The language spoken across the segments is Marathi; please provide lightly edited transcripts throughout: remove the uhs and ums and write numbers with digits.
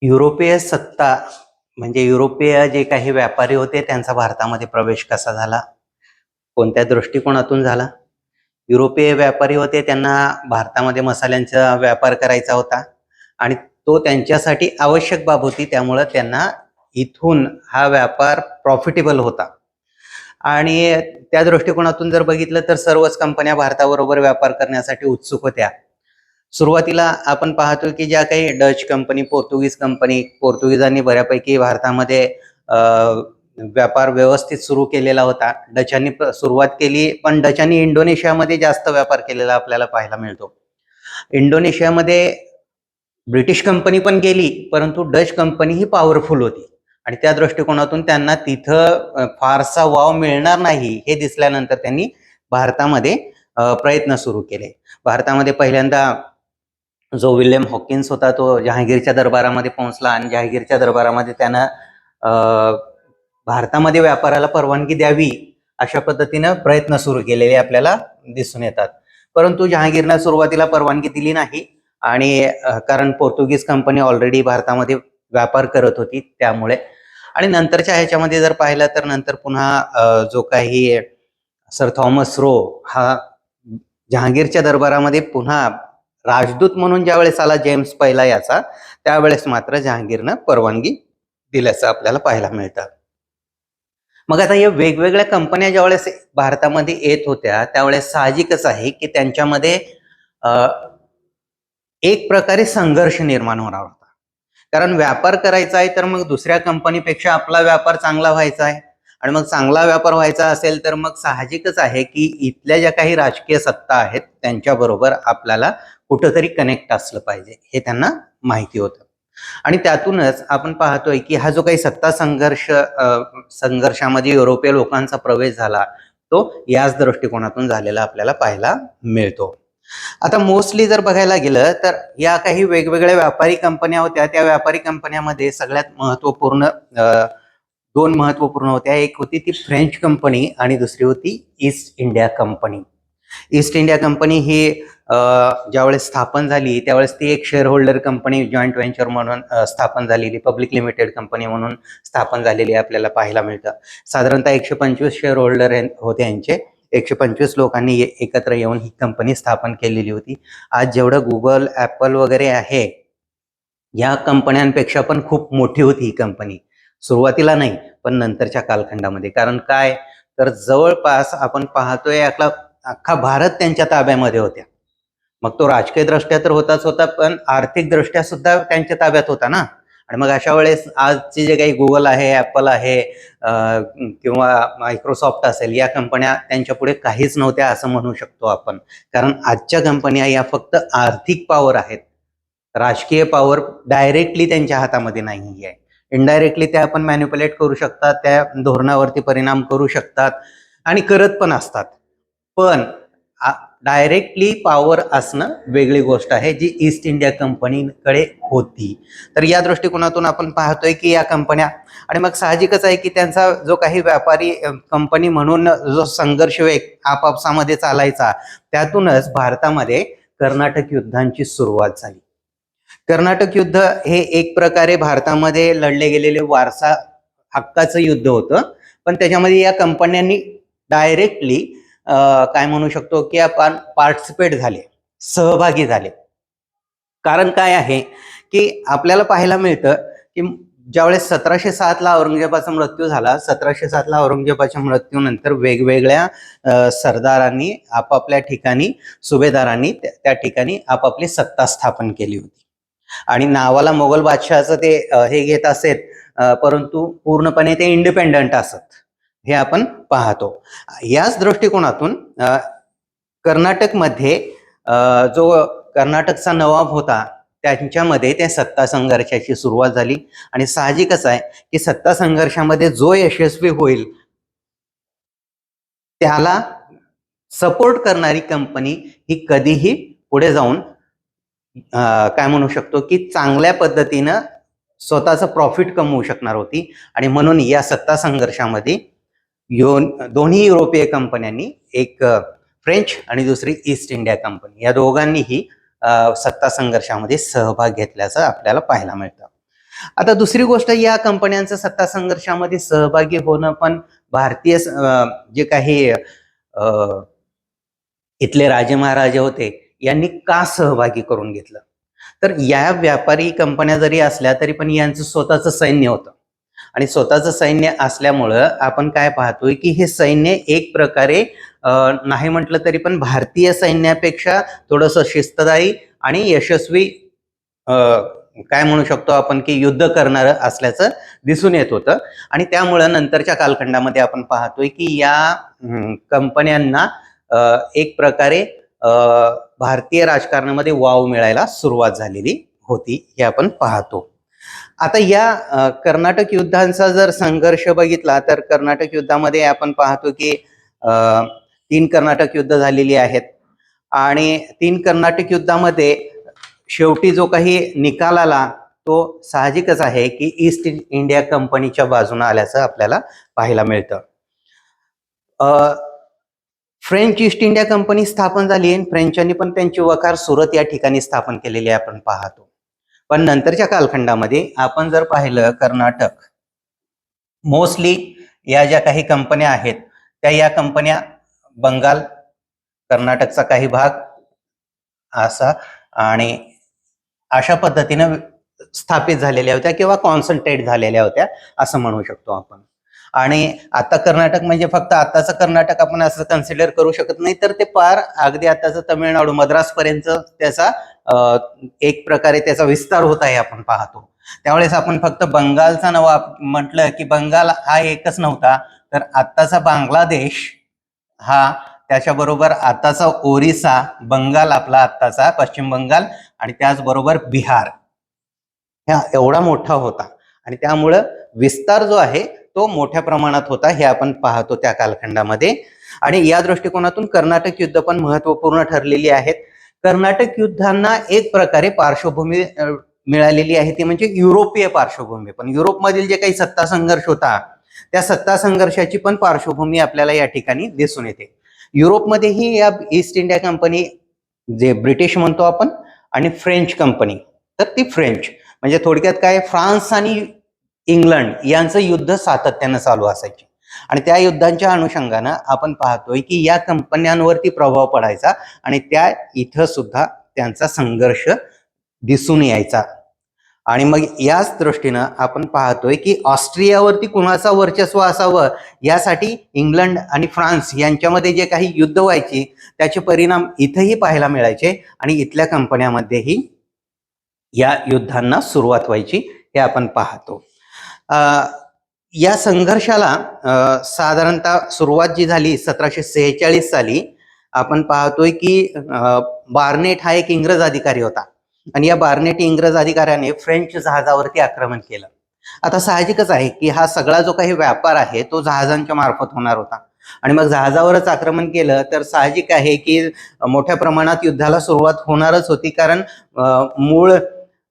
युरोपीय सत्ता म्हणजे युरोपीय जे काही व्यापारी होते त्यांचा भारतामध्ये प्रवेश कसा झाला, कोणत्या दृष्टिकोनातून झाला? युरोपीय व्यापारी होते, त्यांना भारतामध्ये मसाल्यांचा व्यापार करायचा होता आणि तो त्यांच्यासाठी आवश्यक बाब होती, त्यामुळे त्यांना इथून हा व्यापार प्रॉफिटेबल होता. आणि त्या दृष्टिकोनातून जर बघितलं तर सर्वच कंपन्या भारताबरोबर व्यापार करण्यासाठी उत्सुक होत्या. सुरुवातीला आपण पाहतो की ज्या काही डच कंपनी, पोर्तुगीजांनी बऱ्यापैकी भारतामध्ये व्यापार व्यवस्थित सुरू केलेला होता. डचांनी सुरुवात केली, पण डचांनी इंडोनेशियामध्ये जास्त व्यापार केलेला आपल्याला पाहायला मिळतो. इंडोनेशियामध्ये ब्रिटिश कंपनी पण गेली, परंतु डच कंपनी ही पॉवरफुल होती आणि त्या दृष्टिकोनातून त्यांना तिथं फारसा वाव मिळणार नाही हे दिसल्यानंतर त्यांनी भारतामध्ये प्रयत्न सुरू केले. भारतामध्ये पहिल्यांदा जो विल्यम हॉकिन्स होता तो जहांगीरच्या दरबारामध्ये पोहोचला आणि जहांगीरच्या दरबारामध्ये त्यानं भारतामध्ये व्यापाराला परवानगी द्यावी अशा पद्धतीनं प्रयत्न सुरू केलेले आपल्याला दिसून येतात. परंतु जहांगीरनं सुरुवातीला परवानगी दिली नाही आणि कारण पोर्तुगीज कंपनी ऑलरेडी भारतामध्ये व्यापार करत होती त्यामुळे. आणि नंतरच्या ह्याच्यामध्ये जर पाहिलं तर नंतर पुन्हा जो काही सर थॉमस रो हा जहांगीरच्या दरबारामध्ये पुन्हा राजदूत म्हणून ज्यावेळेस आला जेम्स पहिला याचा, त्यावेळेस मात्र जहांगीरनं परवानगी दिल्याचं आपल्याला पाहायला मिळतं. मग आता या वेगवेगळ्या कंपन्या ज्यावेळेस भारतामध्ये येत होत्या त्यावेळेस साहजिकच आहे की त्यांच्यामध्ये एक प्रकारे संघर्ष निर्माण होणार होता. कारण व्यापार करायचा आहे तर मग दुसऱ्या कंपनीपेक्षा आपला व्यापार चांगला व्हायचा आहे आणि मग चांगला व्यापार व्हायचा असेल तर मग साहजिकच आहे की इथल्या ज्या काही राजकीय सत्ता आहेत त्यांच्याबरोबर आपल्याला कुठंतरी कनेक्ट असलं पाहिजे हे त्यांना माहिती होतं. आणि त्यातूनच आपण पाहतोय की हा जो काही सत्ता संघर्षामध्ये युरोपीय लोकांचा प्रवेश झाला तो याच दृष्टिकोनातून झालेला आपल्याला पाहायला मिळतो. आता मोस्टली जर बघायला गेलं तर या काही वेगवेगळ्या व्यापारी कंपन्या होत्या. त्या व्यापारी कंपन्यामध्ये सगळ्यात महत्वपूर्ण दोन महत्वपूर्ण होत्या. एक होती ती फ्रेंच कंपनी आणि दुसरी होती east India company. East India company ही ज्यावेळेस स्थापन झाली त्यावेळेस ती एक share holder company joint venture म्हणून स्थापन झालेली, पब्लिक लिमिटेड कंपनी म्हणून स्थापन झालेली आपल्याला पाहायला मिळतं. साधारणतः 125 शेअर होल्डर होते यांचे. 125 लोकांनी एकत्र येऊन ही कंपनी स्थापन केलेली होती. आज जेवढं गुगल, ऍपल वगैरे आहे या कंपन्यांपेक्षा पण खूप मोठी होती ही कंपनी. सुरुवातीला नाही पण नंतरच्या कालखंडामध्ये. कारण काय तर जवळपास आपण पाहतोय अख्खा भारत त्यांच्या ताब्यामध्ये होत्या. मग तो राजकीय दृष्ट्या तर होताच होता पण आर्थिक दृष्ट्या सुद्धा त्यांच्या ताब्यात होता ना. आणि मग अशा वेळेस आजचे जे काही गुगल आहे, ऍपल आहे किंवा मायक्रोसॉफ्ट असेल या कंपन्या त्यांच्या पुढे काहीच नव्हत्या असं म्हणू शकतो आपण. कारण आजच्या कंपन्या या फक्त आर्थिक पॉवर आहेत. राजकीय पॉवर डायरेक्टली त्यांच्या हातामध्ये नाही आहे. इनडायरेक्टली त्या आपण मॅन्युप्युलेट करू शकतात, त्या धोरणावरती परिणाम करू शकतात आणि करत पण असतात. पण डायरेक्टली पॉवर असणं वेगळी गोष्ट आहे जी ईस्ट इंडिया कंपनीकडे होती. तर या दृष्टिकोनातून आपण पाहतोय की या कंपन्या आणि मग साहजिकच आहे की त्यांचा जो काही व्यापारी कंपनी म्हणून जो संघर्ष आपापसामध्ये चालायचा त्यातूनच भारतामध्ये कर्नाटक युद्धांची सुरुवात झाली. कर्नाटक युद्ध हे एक प्रकारे भारतामध्ये लढले गेलेले वारसा हक्काचं युद्ध होतं. पण त्याच्यामध्ये या कंपन्यांनी डायरेक्टली काय म्हणू शकतो की आपण पार्टिसिपेट झाले, सहभागी झाले. कारण काय आहे की आपल्याला पाहायला मिळतं की ज्यावेळेस 1707 ला औरंगजेबाचा मृत्यू झाला, 1707 ला औरंगजेबाच्या मृत्यूनंतर वेगवेगळ्या सरदारांनी आपापल्या ठिकाणी, सुभेदारांनी त्या ठिकाणी आपापली सत्ता स्थापन केली होती. आणि नावाला मोगल बादशहाचं ते हे घेत असेल परंतु पूर्णपणे ते इंडिपेंडंट असत हे आपण पाहतो. याच दृष्टिकोनातून कर्नाटकमध्ये जो कर्नाटकचा नवाब होता त्यांच्यामध्ये त्या सत्ता संघर्षाची सुरुवात झाली. आणि साहजिकच आहे की सत्ता संघर्षामध्ये जो यशस्वी होईल त्याला सपोर्ट करणारी कंपनी ही कधीही पुढे जाऊन काय म्हणू शकतो की चांगल्या पद्धतीनं स्वतःचं प्रॉफिट कमवू शकणार होती. आणि म्हणून या सत्ता संघर्षामध्ये दोन्ही युरोपीय कंपन्यांनी, एक फ्रेंच आणि दुसरी ईस्ट इंडिया कंपनी, या दोघांनीही सत्ता संघर्षामध्ये सहभाग घेतल्याचं आपल्याला पाहायला मिळतं. आता दुसरी गोष्ट, या कंपन्यांचं सत्ता संघर्षामध्ये सहभागी होणं पण भारतीय जे काही इथले राजे महाराजे होते यांनी का सहभागी करून घेतलं, तर या व्यापारी कंपन्या जरी असल्या तरी पण यांचं स्वतःचं सैन्य होतं आणि स्वतःचं सैन्य असल्यामुळं आपण काय पाहतोय की हे सैन्य एक प्रकारे नाही म्हटलं तरी पण भारतीय सैन्यापेक्षा थोडंसं शिस्तदायी आणि यशस्वी काय म्हणू शकतो आपण की युद्ध करणारं असल्याचं दिसून येत होतं. आणि त्यामुळं नंतरच्या कालखंडामध्ये आपण पाहतोय की या कंपन्यांना एक प्रकारे भारतीय राजकारणामध्ये वाव मिळायला सुरुवात झालेली होती, हे आपण पाहतो. आता या कर्नाटक युद्धांचा जर संघर्ष बघितला तर कर्नाटक युद्धामध्ये आपण पाहतो की 3 कर्नाटक युद्ध झालेली आहेत आणि 3 कर्नाटक युद्धामध्ये शेवटी जो काही निकाल आला तो साहजिकच आहे की ईस्ट इंडिया कंपनीच्या बाजूने आल्याचं आपल्याला पाहायला मिळतं. फ्रेंच ईस्ट इंडिया कंपनी स्थापन झाली आणि फ्रेंचांनी पण त्यांची वखार सुरत या ठिकाणी स्थापन केलेली आपण पाहतो. पण नंतरच्या कालखंडामध्ये आपण जर पाहिलं कर्नाटक, मोस्टली या ज्या काही कंपन्या आहेत त्या या कंपन्या बंगाल, कर्नाटकचा काही भाग असा आणि अशा पद्धतीनं स्थापित झालेल्या होत्या किंवा कॉन्सन्ट्रेट झालेल्या होत्या असं म्हणू शकतो आपण. आणि आता कर्नाटक म्हणजे फक्त आताचं कर्नाटक आपण असं कन्सिडर करू शकत नाही, तर ते पार अगदी आताचं तमिळनाडू, मद्रास पर्यंत त्याचा एक प्रकारे त्याचा विस्तार होत आहे आपण पाहतो. त्यावेळेस आपण फक्त बंगालचा नवाब म्हटलं की बंगाल हा एकच नव्हता, तर आत्ताचा बांगलादेश हा, त्याच्याबरोबर आताचा ओरिसा, बंगाल आपला आत्ताचा पश्चिम बंगाल आणि त्याचबरोबर बिहार हा एवढा मोठा होता आणि त्यामुळं विस्तार जो आहे तो मोठ्या प्रमाणात होता हे आपण पाहतो त्या कालखंडामध्ये. आणि या दृष्टिकोनातून कर्नाटक युद्ध पण महत्वपूर्ण ठरलेली आहेत. कर्नाटक युद्धांना एक प्रकारे पार्श्वभूमी मिळालेली आहे ती म्हणजे युरोपीय पार्श्वभूमी. पण युरोपमधील जे काही सत्ता संघर्ष होता त्या सत्ता संघर्षाची पण पार्श्वभूमी आपल्याला या ठिकाणी दिसून येते. युरोपमध्येही या ईस्ट इंडिया कंपनी, जे ब्रिटिश म्हणतो आपण, आणि फ्रेंच कंपनी, तर ती फ्रेंच म्हणजे थोडक्यात काय, फ्रान्स आणि इंग्लंड यांचं युद्ध सातत्यानं चालू असायचे आणि त्या युद्धांच्या अनुषंगानं आपण पाहतोय की या कंपन्यांवरती प्रभाव पडायचा आणि त्या इथं सुद्धा त्यांचा संघर्ष दिसून यायचा. आणि मग याच दृष्टीनं आपण पाहतोय की ऑस्ट्रियावरती कुणाचं वर्चस्व असावं यासाठी इंग्लंड आणि फ्रान्स यांच्यामध्ये जे काही युद्ध व्हायची त्याचे परिणाम इथंही पाहायला मिळायचे आणि इथल्या कंपन्यांमध्येही या युद्धांना सुरुवात व्हायची हे आपण पाहतो. या संघर्षाला साधारणतः सुरुवात जी झाली 1746 साली, आपण पाहतोय की बार्नेट हा एक इंग्रज अधिकारी होता आणि या बार्नेट इंग्रज अधिकाऱ्याने फ्रेंच जहाजावरती आक्रमण केलं. आता साहजिकच आहे की हा सगळा जो काही व्यापार आहे तो जहाजांच्या मार्फत होणार होता आणि मग जहाजावरच आक्रमण केलं तर साहजिक आहे की मोठ्या प्रमाणात युद्धाला सुरुवात होणारच होती, कारण मूळ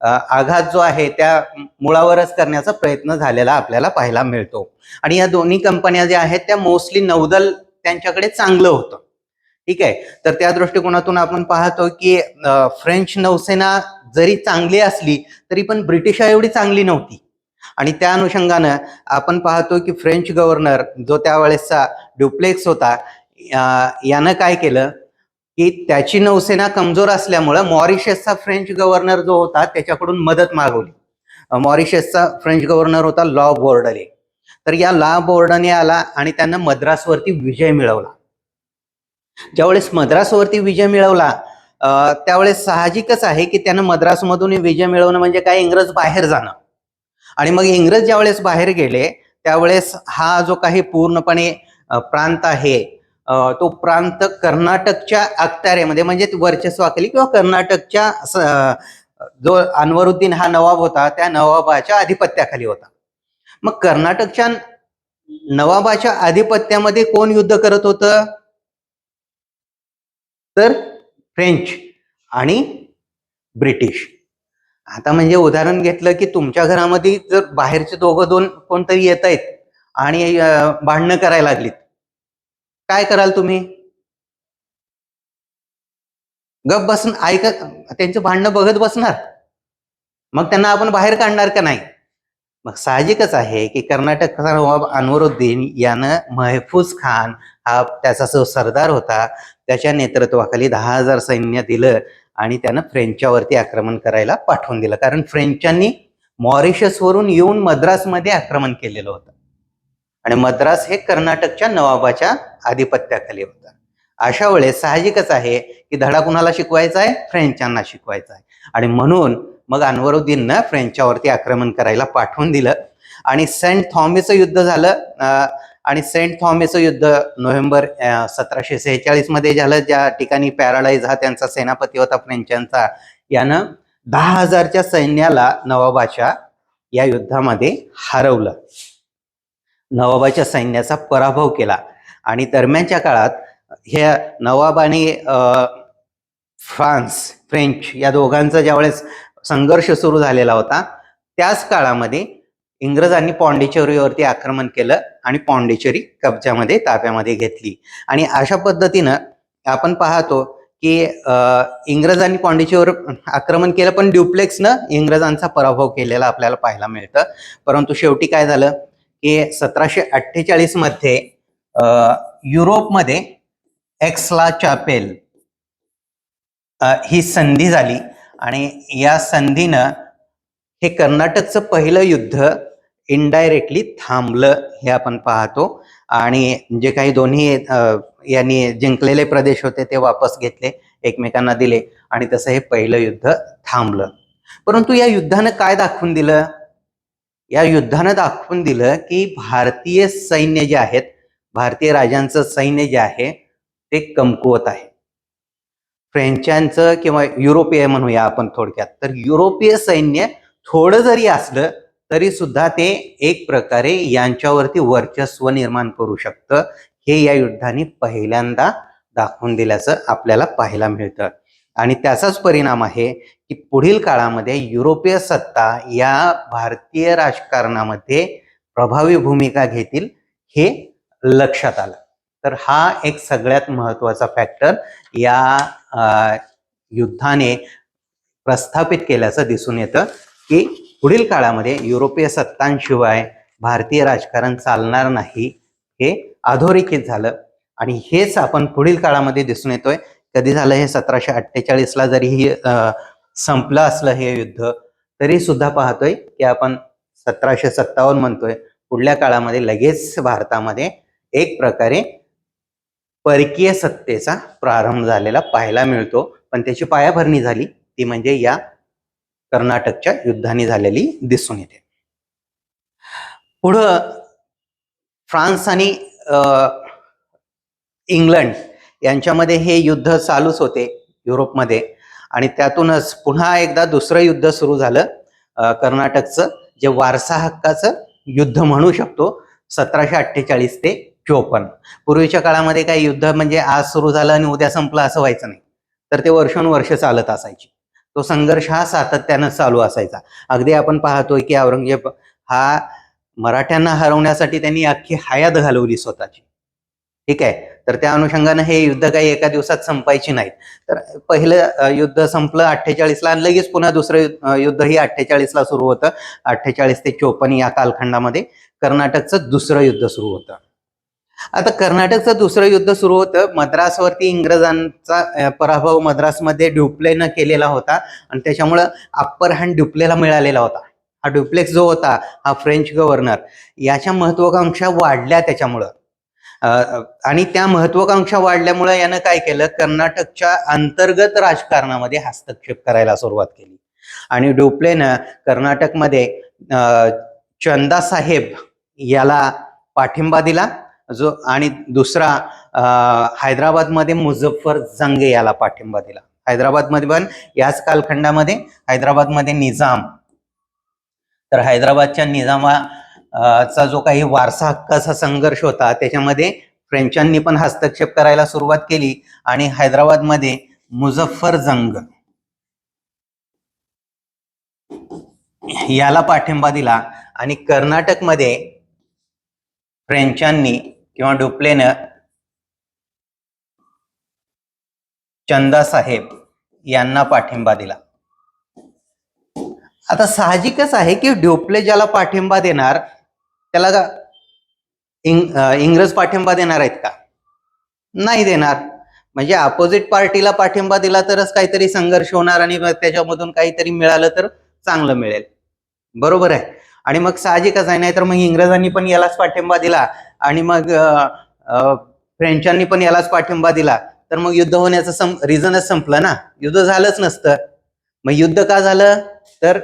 आघात जो आहे त्या मुळावरच करण्याचा प्रयत्न झालेला आपल्याला पाहायला मिळतो. आणि या दोन्ही कंपन्या ज्या आहेत त्या मोस्टली नौदल त्यांच्याकडे चांगलं होतं, ठीक आहे. तर त्या दृष्टिकोनातून आपण पाहतो की फ्रेंच नौसेना जरी चांगली असली तरी पण ब्रिटिश एवढी चांगली नव्हती आणि त्या अनुषंगानं आपण पाहतो की फ्रेंच गव्हर्नर जो त्यावेळेसचा ड्युप्लेक्स होता, यानं काय केलं की त्याची नौसेना कमजोर असल्यामुळं मॉरिशसचा फ्रेंच गव्हर्नर जो होता त्याच्याकडून मदत मागवली. मॉरिशसचा फ्रेंच गव्हर्नर होता लॉ बोर्डले. तर या लॉ बोर्डने आला आणि त्यानं मद्रासवरती विजय मिळवला. ज्यावेळेस मद्रासवरती विजय मिळवला त्यावेळेस साहजिकच आहे की त्यानं मद्रासमधून विजय मिळवणं म्हणजे काय, इंग्रज बाहेर जाणं. आणि मग इंग्रज ज्यावेळेस बाहेर गेले त्यावेळेस हा जो काही पूर्णपणे प्रांत आहे तो प्रांत कर्नाटकच्या अखत्यारीमध्ये म्हणजे वर्चस्वाखाली किंवा कर्नाटकच्या जो अनवरुद्दीन हा नवाब होता त्या नवाबाच्या अधिपत्याखाली होता. मग कर्नाटकच्या नवाबाच्या अधिपत्यामध्ये कोण युद्ध करत होतं, तर फ्रेंच आणि ब्रिटिश. आता म्हणजे उदाहरण घेतलं की तुमच्या घरामध्ये जर बाहेरचे दोन कोणतरी येत आहेत आणि भांडणं करायला लागलीत, काय कराल तुम्ही? गप बसून ऐकत त्यांचं भांडणं बघत बसणार? मग त्यांना आपण बाहेर काढणार का नाही? मग साहजिकच आहे की कर्नाटकचा नवाब अनवरुद्दीन यानं महफूज खान हा त्याचा जो सरदार होता त्याच्या नेतृत्वाखाली 10,000 सैन्य दिलं आणि त्यानं फ्रेंचच्यावरती आक्रमण करायला पाठवून दिलं, कारण फ्रेंचांनी मॉरिशसवरून येऊन मद्रासमध्ये आक्रमण केलेलं होतं आणि मद्रास हे कर्नाटकच्या नवाबाच्या आधिपत्याखाली होतं. अशा वेळेस साहजिकच आहे की धडा कुणाला शिकवायचा आहे? फ्रेंचांना शिकवायचा आहे. आणि म्हणून मग अनवरुद्दीननं फ्रेंचच्यावरती आक्रमण करायला पाठवून दिलं आणि सेंट थॉमसचं युद्ध झालं. आणि सेंट थॉमसचं युद्ध नोव्हेंबर 1746 मध्ये झालं, ज्या ठिकाणी पॅराडाईज हा त्यांचा सेनापती होता फ्रेंचांचा. यानं 10,000च्या सैन्याला नवाबाच्या या युद्धामध्ये हरवलं, नवाबाच्या सैन्याचा पराभव केला. आणि दरम्यानच्या काळात ह्या नवाब आणि फ्रेंच या दोघांचा ज्यावेळेस संघर्ष सुरू झालेला होता त्याच काळामध्ये इंग्रजांनी पॉंडिचेरीवरती आक्रमण केलं आणि पॉंडिचेरी कब्जामध्ये ताब्यामध्ये घेतली. आणि अशा पद्धतीनं आपण पाहतो की इंग्रजांनी पॉंडिचेरीवर आक्रमण केलं, पण ड्युप्लेक्सनं इंग्रजांचा पराभव केलेला आपल्याला पाहायला मिळतं. परंतु शेवटी काय झालं की 1748 मध्ये युरोपमध्ये एक्सला चापेल ही संधी झाली आणि या संधीनं हे कर्नाटकचं पहिलं युद्ध इनडायरेक्टली थांबलं हे आपण पाहतो. आणि जे काही दोन्ही यांनी जिंकलेले प्रदेश होते ते वापस घेतले, एकमेकांना दिले आणि तसं हे पहिलं युद्ध थांबलं. परंतु या युद्धानं काय दाखवून दिलं? या युद्धानं दाखवून दिलं की भारतीय सैन्य जे आहेत, भारतीय राजांचं सैन्य जे आहे ते कमकुवत आहे. फ्रेंचांचं किंवा युरोपीय म्हणूया आपण थोडक्यात, तर युरोपीय सैन्य थोडं जरी असलं तरी सुद्धा ते एक प्रकारे यांच्यावरती वर्चस्व निर्माण करू शकतं. हे या युद्धाने पहिल्यांदा दाखवून दिल्याचं आपल्याला पाहायला मिळतं. आणि त्याचाच परिणाम आहे की पुढील काळामध्ये युरोपीय सत्ता या भारतीय राजकारणामध्ये प्रभावी भूमिका घेतील हे लक्षात आलं. तर हा एक सगळ्यात महत्वाचा फॅक्टर या युद्धाने प्रस्थापित केल्याचं दिसून येतं की पुढील काळामध्ये युरोपीय सत्तांशिवाय भारतीय राजकारण चालणार नाही, हे अधोरेखित झालं. आणि हेच आपण पुढील काळामध्ये दिसून येतोय. कधी झालं हे? 1748ला जरी हे संपलं असलं हे युद्ध, तरी सुद्धा पाहतोय की आपण 1757 म्हणतोय. पुढल्या काळामध्ये लगेच भारतामध्ये एक प्रकारे परकीय सत्तेचा प्रारंभ झालेला पाहायला मिळतो. पण त्याची पायाभरणी झाली ती म्हणजे या कर्नाटकच्या युद्धाने झालेली दिसून येते. पुढं फ्रान्स आणि इंग्लंड यांच्यामध्ये हे युद्ध चालूच होते युरोपमध्ये. आणि त्यातूनच पुन्हा एकदा दुसरं युद्ध सुरू झालं, कर्नाटकचं, जे वारसा हक्काचं युद्ध म्हणू शकतो, 1748 ते 54. पूर्वीच्या काळामध्ये काही युद्ध म्हणजे आज सुरू झालं आणि उद्या संपलं असं व्हायचं नाही, तर ते वर्षानुवर्ष चालत असायची. तो संघर्ष हा सातत्यानं चालू असायचा. अगदी आपण पाहतोय की औरंगजेब हा मराठ्यांना हरवण्यासाठी त्यांनी अख्खी हयात घालवली स्वतःची. ठीक आहे, तर त्या अनुषंगानं हे युद्ध काही एका दिवसात संपायची नाहीत. तर पहिलं युद्ध संपलं 48ला आणि लगेच पुन्हा दुसरं युद्ध ही 48ला सुरू होतं. 48 ते 54 या कालखंडामध्ये कर्नाटकचं दुसरं युद्ध सुरू होतं. आता कर्नाटकचं दुसरं युद्ध सुरू होतं. मद्रासवरती इंग्रजांचा पराभव मद्रासमध्ये ड्युप्लेनं केलेला होता आणि त्याच्यामुळं अप्पर हँड ड्युप्लेला मिळालेला होता. हा ड्युप्लेक्स जो होता हा फ्रेंच गव्हर्नर, याच्या महत्वाकांक्षा वाढल्या त्याच्यामुळं. आणि त्या महत्वाकांक्षा वाढल्यामुळे यानं काय केलं? कर्नाटकच्या अंतर्गत राजकारणामध्ये हस्तक्षेप करायला सुरुवात केली. आणि ड्युप्लेनं कर्नाटकमध्ये चंदा साहेब याला पाठिंबा दिला, जो आणि दुसरा हैदराबादमध्ये मुझफ्फर जंग याला पाठिंबा दिला. हैदराबादमध्ये पण याच कालखंडामध्ये हैदराबादमध्ये निजाम, तर हैदराबादच्या निजामाचा जो काही वारसा हक्काचा संघर्ष होता त्याच्यामध्ये फ्रेंचांनी पण हस्तक्षेप करायला सुरुवात केली आणि हैदराबादमध्ये मुझफ्फर जंग याला पाठिंबा दिला. आणि कर्नाटकमध्ये फ्रेंचांनी किंवा ड्युप्लेनं चंदा साहेब यांना पाठिंबा दिला. आता साहजिकच आहे की ड्युप्ले ज्याला पाठिंबा देणार त्याला इंग्रज पाठिंबा देणार आहेत का? नाही देणार. म्हणजे अपोजिट पार्टीला पाठिंबा दिला तरच काहीतरी संघर्ष होणार आणि त्याच्यामधून काहीतरी मिळालं तर चांगलं मिळेल. बरोबर आहे. आणि मग साहजिकच आहे, नाही तर मग इंग्रजांनी पण यालाच पाठिंबा दिला आणि मग फ्रेंचांनी पण यालाच पाठिंबा दिला तर मग युद्ध होण्याचं रिझनच संपलं ना, युद्ध झालंच नसतं. मग युद्ध का झालं तर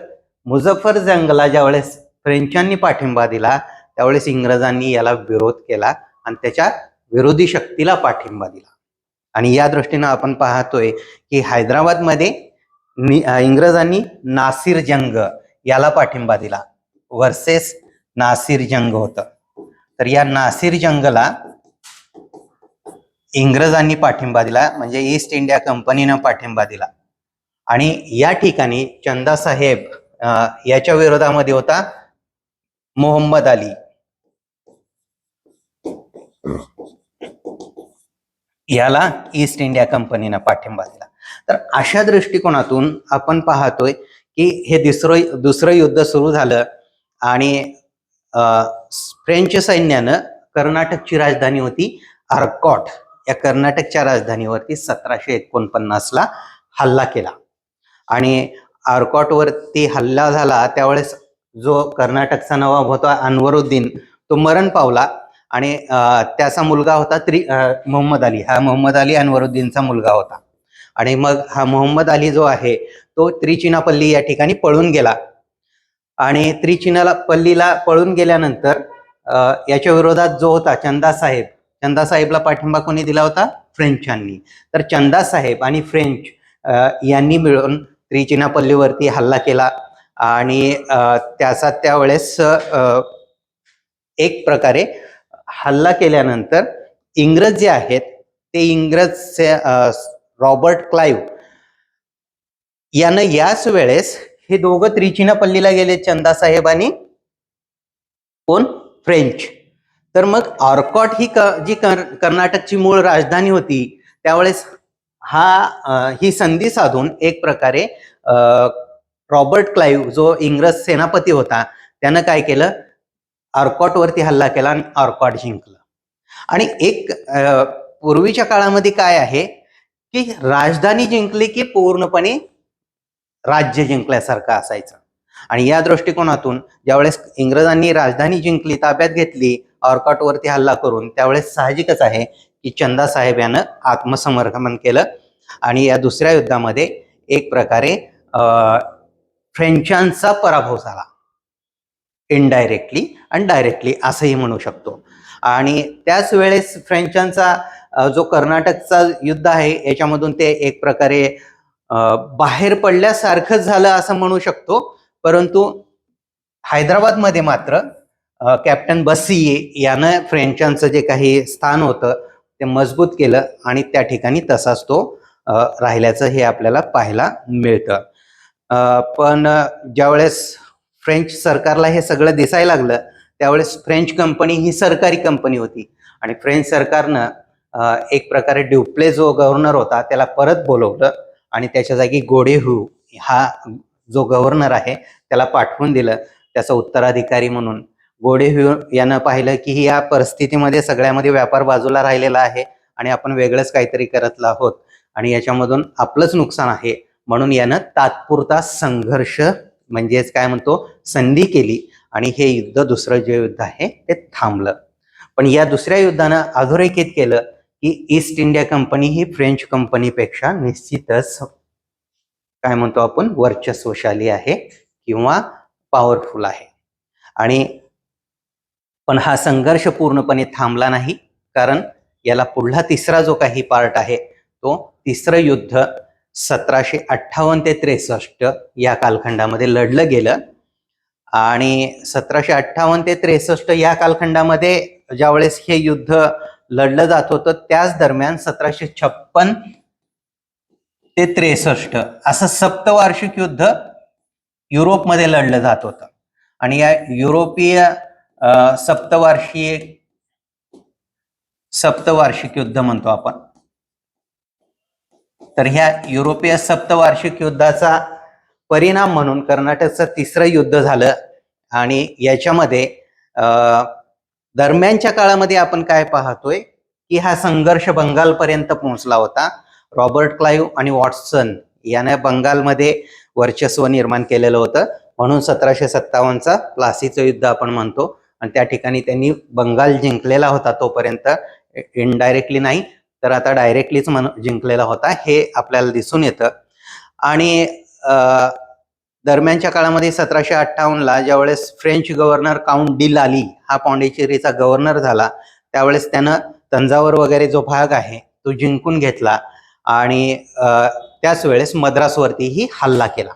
मुझफ्फर जंगला ज्यावेळेस फ्रेंचांनी पाठिंबा दिला त्यावेळेस इंग्रजांनी याला विरोध केला आणि त्याच्या विरोधी शक्तीला पाठिंबा दिला. आणि या दृष्टीनं आपण पाहतोय की हैदराबादमध्ये इंग्रजांनी नासिर जंग याला पाठिंबा दिला वर्सेस नासिर जंग होतं. तर या नासिर जंगला इंग्रजांनी पाठिंबा दिला, म्हणजे ईस्ट इंडिया कंपनीनं पाठिंबा दिला. आणि या ठिकाणी चंदा साहेब याच्या विरोधामध्ये होता मोहम्मद अली. याला ईस्ट इंडिया कंपनीनं पाठिंबा दिला. तर अशा दृष्टिकोनातून आपण पाहतोय की हे दुसरं युद्ध सुरू झालं आणि फ्रेंच सैन्यानं कर्नाटकची राजधानी होती आर्कॉट या कर्नाटकच्या राजधानीवरती 1749ला हल्ला केला. आणि आर्कॉटवरती हल्ला झाला त्यावेळेस जो कर्नाटकचा नवाब होता अनवरुद्दीन तो मरण पावला आणि त्याचा मुलगा होता मोहम्मद अली. हा मोहम्मद अली अनवरुद्दीनचा मुलगा होता. आणि मग हा मोहम्मद अली जो आहे तो त्रिचिनापल्ली या ठिकाणी पळून गेला. आणि त्रिचिनापल्लीला पळून गेल्यानंतर याच्या विरोधात जो होता चंदा साहेबला पाठिंबा कोणी दिला होता? फ्रेंचांनी. तर चंदा साहेब आणि फ्रेंच यांनी मिळून त्रिचिनापल्लीवरती हल्ला केला आणि त्याचा त्यावेळेस एक प्रकारे हल्ला केल्यानंतर इंग्रज जे आहेत ते इंग्रज रॉबर्ट क्लाइव्ह यानं याच वेळेस हे दोघं त्रिचिनापल्लीला गेले, चंदा साहेब आणि कोण? फ्रेंच. तर मग आर्कॉट ही जी कर्नाटकची मूळ राजधानी होती त्यावेळेस ही संधी साधून एक प्रकारे रॉबर्ट क्लाइव्ह जो इंग्रज सेनापती होता त्यानं काय केलं? आर्कॉटवरती हल्ला केला आणि आर्कॉट जिंकलं. आणि एक पूर्वीच्या काळामध्ये काय आहे की राजधानी जिंकली की पूर्णपणे राज्य जिंकल्यासारखं असायचं. आणि या दृष्टिकोनातून ज्यावेळेस इंग्रजांनी राजधानी जिंकली, ताब्यात घेतली आर्कॉटवरती हल्ला करून, त्यावेळेस साहजिकच आहे की चंदा साहेब यानं आत्मसमर्पण केलं आणि या दुसऱ्या युद्धामध्ये एक प्रकारे फ्रेंचांचा पराभव झाला, इनडायरेक्टली आणि डायरेक्टली असंही म्हणू शकतो. आणि त्याच वेळेस फ्रेंचांचा जो कर्नाटकचा युद्ध आहे याच्यामधून ते एक प्रकारे बाहेर पडल्यासारखं झालं असं म्हणू शकतो. परंतु हैदराबादमध्ये मात्र कॅप्टन बसी यानं फ्रेंचांचं जे काही स्थान होतं ते मजबूत केलं आणि त्या ठिकाणी तसाच तो राहिल्याचं हे आपल्याला पाहायला मिळतं. पण ज्यावेळेस फ्रेंच सरकारला हे सगळं दिसायला लागलं त्यावेळेस फ्रेंच कंपनी ही सरकारी कंपनी होती आणि फ्रेंच सरकारनं एक प्रकारे ड्युप्ले जो गव्हर्नर होता त्याला परत बोलवलं आणि त्याच्या जागी गोडेहू हा जो गव्हर्नर आहे त्याला पाठवून दिलं त्याचा उत्तराधिकारी म्हणून. गोडेहू यानं पाहिलं की या परिस्थितीमध्ये सगळ्यामध्ये व्यापार बाजूला राहिलेला आहे आणि आपण वेगळंच काहीतरी करत आहोत आणि याच्यामधून आपलंच नुकसान आहे, म्हणून यानं तात्पुरता संघर्ष म्हणजेच काय म्हणतो संधी केली आणि हे युद्ध दुसरं जे युद्ध आहे ते थांबलं. पण या दुसऱ्या युद्धानं अधोरेखित केलं की ईस्ट इंडिया कंपनी ही फ्रेंच कंपनीपेक्षा निश्चितच काय म्हणतो आपण वर्चस्वशाली आहे किंवा पॉवरफुल आहे. आणि पण हा संघर्ष पूर्णपणे थांबला नाही, कारण याला पुढला तिसरा जो काही पार्ट आहे तो तिसरं युद्ध 1758 ते 63 या कालखंडामध्ये लढलं गेलं. आणि 1758 ते 63 या कालखंडामध्ये ज्यावेळेस हे युद्ध लढलं जात होतं त्याच दरम्यान 1756 ते 63 असं सप्तवार्षिक युद्ध युरोपमध्ये लढलं जात होतं. आणि या युरोपीय सप्तवार्षिक युद्ध म्हणतो आपण. तर ह्या युरोपीय सप्तवार्षिक युद्धाचा परिणाम म्हणून कर्नाटकचं तिसरं युद्ध झालं आणि याच्यामध्ये दरम्यानच्या काळामध्ये आपण काय पाहतोय की हा संघर्ष बंगालपर्यंत पोहोचला होता. रॉबर्ट क्लाइव्ह आणि वॉटसन याने बंगालमध्ये वर्चस्व निर्माण केलेलं होतं, म्हणून 1757चा प्लासीचं युद्ध आपण म्हणतो. आणि त्या ठिकाणी त्यांनी बंगाल जिंकलेला होता. तोपर्यंत इनडायरेक्टली नाही तर आता डायरेक्टलीच जिंकलेला होता हे आपल्याला दिसून येतं. आणि दरम्यानच्या काळामध्ये 1758ला ज्यावेळेस फ्रेंच गव्हर्नर काउंट डी लाली हा पॉंडिचेरीचा गव्हर्नर झाला, त्यावेळेस त्यानं तंजावर वगैरे जो भाग आहे तो जिंकून घेतला आणि त्याच वेळेस मद्रासवरतीही हल्ला केला.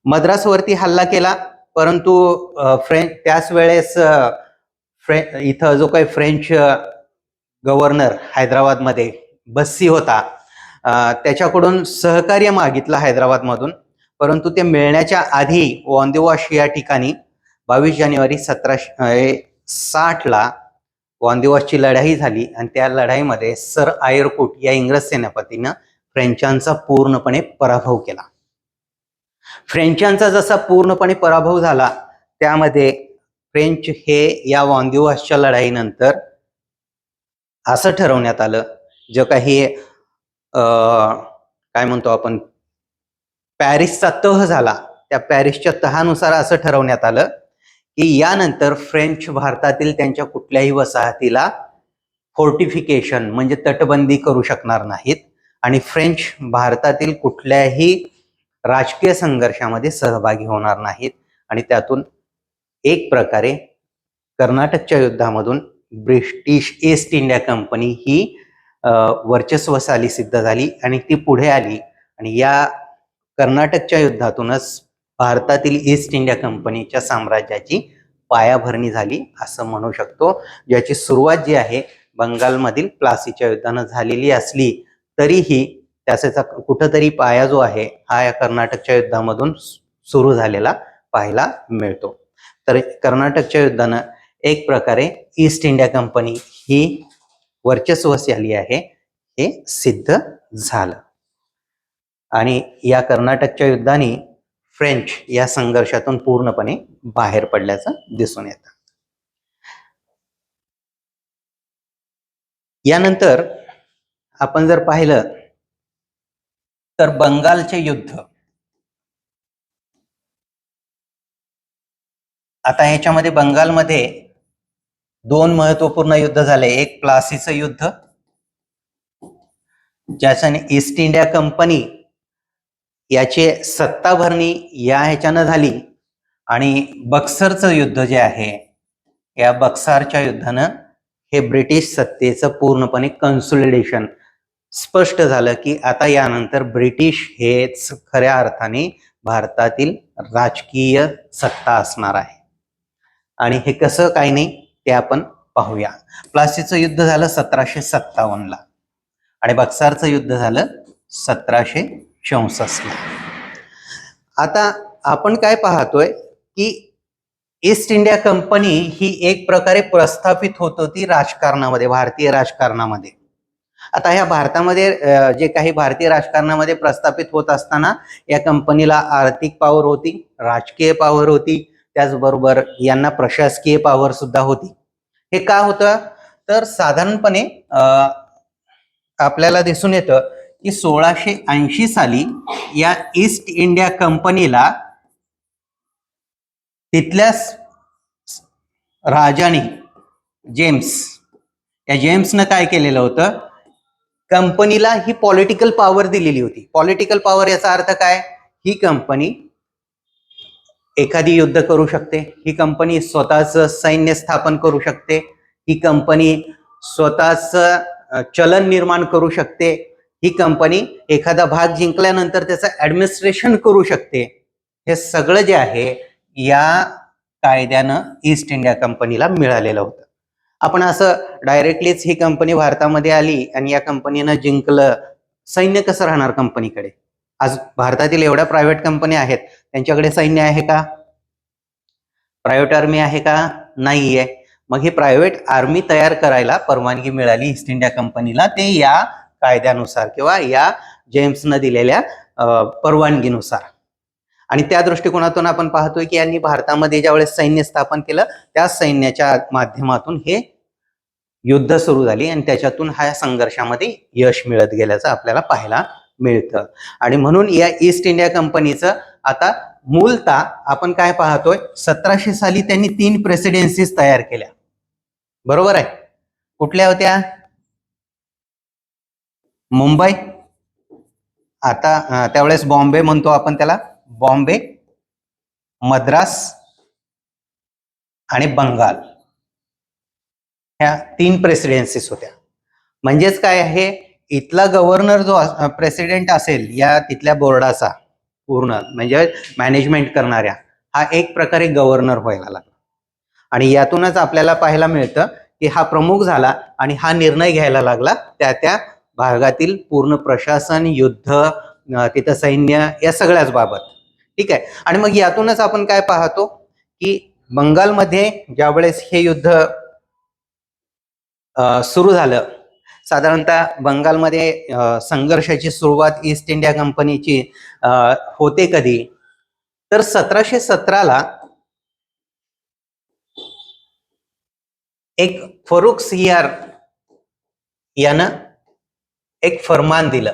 मद्रासवरती हल्ला केला, परंतु त्याच वेळेस इथं जो काही फ्रेंच गव्हर्नर हैदराबादमध्ये बस्सी होता त्याच्याकडून सहकार्य मागितलं हैदराबादमधून, परंतु ते मिळण्याच्या आधी वांदिवाश या ठिकाणी 22 जानेवारी 1760ला वांदिवाशची लढाई झाली आणि त्या लढाईमध्ये सर आयरकूट या इंग्रज सेनापतीनं फ्रेंचांचा पूर्णपणे पराभव केला. फ्रेंचांचा जसा पूर्णपणे पराभव झाला त्यामध्ये फ्रेंच हे या वांदिवाशच्या लढाईनंतर असं ठरवण्यात आलं, जो काही काय म्हणतो आपण पॅरिसचा तह झाला, त्या पॅरिसच्या तहानुसार असं ठरवण्यात आलं की यानंतर फ्रेंच भारतातील त्यांच्या कुठल्याही वसाहतीला फोर्टिफिकेशन म्हणजे तटबंदी करू शकणार नाहीत आणि फ्रेंच भारतातील कुठल्याही राजकीय संघर्षामध्ये सहभागी होणार नाहीत. आणि त्यातून एक प्रकारे कर्नाटकच्या युद्धामधून ब्रिटिश ईस्ट इंडिया कंपनी ही वर्चस्वशाली सिद्ध झाली आणि ती पुढे आली आणि या कर्नाटकच्या युद्धातूनच भारतातील ईस्ट इंडिया कंपनीच्या साम्राज्याची पायाभरणी झाली असं म्हणू शकतो. ज्याची सुरुवात जी आहे बंगालमधील प्लासीच्या युद्धानं झालेली असली तरीही त्याचा कुठंतरी पाया जो आहे हा या कर्नाटकच्या युद्धामधून सुरू झालेला पाहायला मिळतो. तर कर्नाटकच्या युद्धानं एक प्रकारे ईस्ट इंडिया कंपनी ही वर्चस्वशाली आहे हे सिद्ध झालं आणि या कर्नाटकच्या युद्धाने फ्रेंच या संघर्षातून पूर्णपणे बाहेर पडल्याचं दिसून येतं. यानंतर आपण जर पाहिलं तर बंगालचे युद्ध, आता ह्याच्यामध्ये बंगालमध्ये दोन महत्वपूर्ण युद्ध झाले. एक प्लासीचं युद्ध ज्याच्याने ईस्ट इंडिया कंपनी याचे सत्ताभरणी या ह्याच्यानं झाली आणि बक्सरचं युद्ध जे आहे या बक्सारच्या युद्धानं हे ब्रिटिश सत्तेचं पूर्णपणे कन्सोलिडेशन स्पष्ट झालं की आता यानंतर ब्रिटिश हेच खऱ्या अर्थाने भारतातील राजकीय सत्ता असणार आहे. आणि हे कसं काही नाही ते आपण पाहूया. प्लासीचं युद्ध झालं 1757ला आणि बक्सारचं युद्ध झालं 1764ला. आता आपण काय पाहतोय की ईस्ट इंडिया कंपनी ही एक प्रकारे प्रस्थापित होत होती राजकारणामध्ये, भारतीय राजकारणामध्ये. आता ह्या भारतामध्ये जे काही भारतीय राजकारणामध्ये प्रस्थापित होत असताना या कंपनीला आर्थिक पॉवर होती, राजकीय पॉवर होती, त्याचबरोबर यांना प्रशासकीय पॉवर सुद्धा होती. हे का होतं तर साधारणपणे आपल्याला दिसून येतं की 1680 साली या ईस्ट इंडिया कंपनीला तिथल्या राजाने या जेम्सनं काय केलेलं होतं, कंपनीला ही पॉलिटिकल पॉवर दिलेली होती. पॉलिटिकल पॉवर याचा अर्थ काय, ही कंपनी एखादी युद्ध करू शकते, ही कंपनी स्वतःच सैन्य स्थापन करू शकते, ही कंपनी स्वतःच चलन निर्माण करू शकते, ही कंपनी एखादा भाग जिंकल्यानंतर त्याचं ऍडमिनिस्ट्रेशन करू शकते. हे सगळं जे आहे या कायद्यानं ईस्ट इंडिया कंपनीला मिळालेलं होतं. आपण असं डायरेक्टलीच ही कंपनी भारतामध्ये आली आणि या कंपनीनं जिंकलं, सैन्य कसं राहणार कंपनीकडे? आज भारतातील एवढ्या प्रायव्हेट कंपनी आहेत, त्यांच्याकडे सैन्य आहे का? प्रायव्हेट आर्मी आहे का? नाहीये. मग ही प्रायव्हेट आर्मी तयार करायला परवानगी मिळाली ईस्ट इंडिया कंपनीला, ते या कायद्यानुसार किंवा या जेम्सनं दिलेल्या परवानगीनुसार. आणि त्या दृष्टिकोनातून आपण पाहतोय की यांनी भारतामध्ये ज्यावेळेस सैन्य स्थापन केलं त्या सैन्याच्या माध्यमातून हे युद्ध सुरू झाली आणि त्याच्यातून ह्या संघर्षामध्ये यश मिळत गेल्याचं आपल्याला पाहायला मिळतं. आणि म्हणून या ईस्ट इंडिया कंपनीचं आता मूलतः आपण काय पाहतोय, 1700 साली त्यांनी 3 प्रेसिडेन्सीज तयार केल्या, बरोबर आहे. कुठल्या होत्या? मुंबई, आता त्यावेळेस बॉम्बे म्हणतो आपण त्याला, बॉम्बे, मद्रास आणि बंगाल, ह्या 3 प्रेसिडेन्सीज होत्या. म्हणजेच काय आहे, इथला गव्हर्नर जो प्रेसिडेंट असेल या तिथल्या बोर्डाचा पूर्ण म्हणजे मॅनेजमेंट करणाऱ्या, हा एक प्रकारे गव्हर्नर व्हायला लागला. आणि यातूनच आपल्याला पाहायला मिळतं की हा प्रमुख झाला आणि हा निर्णय घ्यायला लागला त्या भागातील पूर्ण प्रशासन, युद्ध, तिथं सैन्य, या सगळ्याच बाबत. ठीक आहे. आणि मग यातूनच आपण काय पाहतो की बंगालमध्ये ज्यावेळेस हे युद्ध सुरू झालं, साधारणतः बंगालमध्ये संघर्षाची सुरुवात ईस्ट इंडिया कंपनीची होते कधी, तर 1717ला एक फरुख सियार यानं एक फरमान दिलं.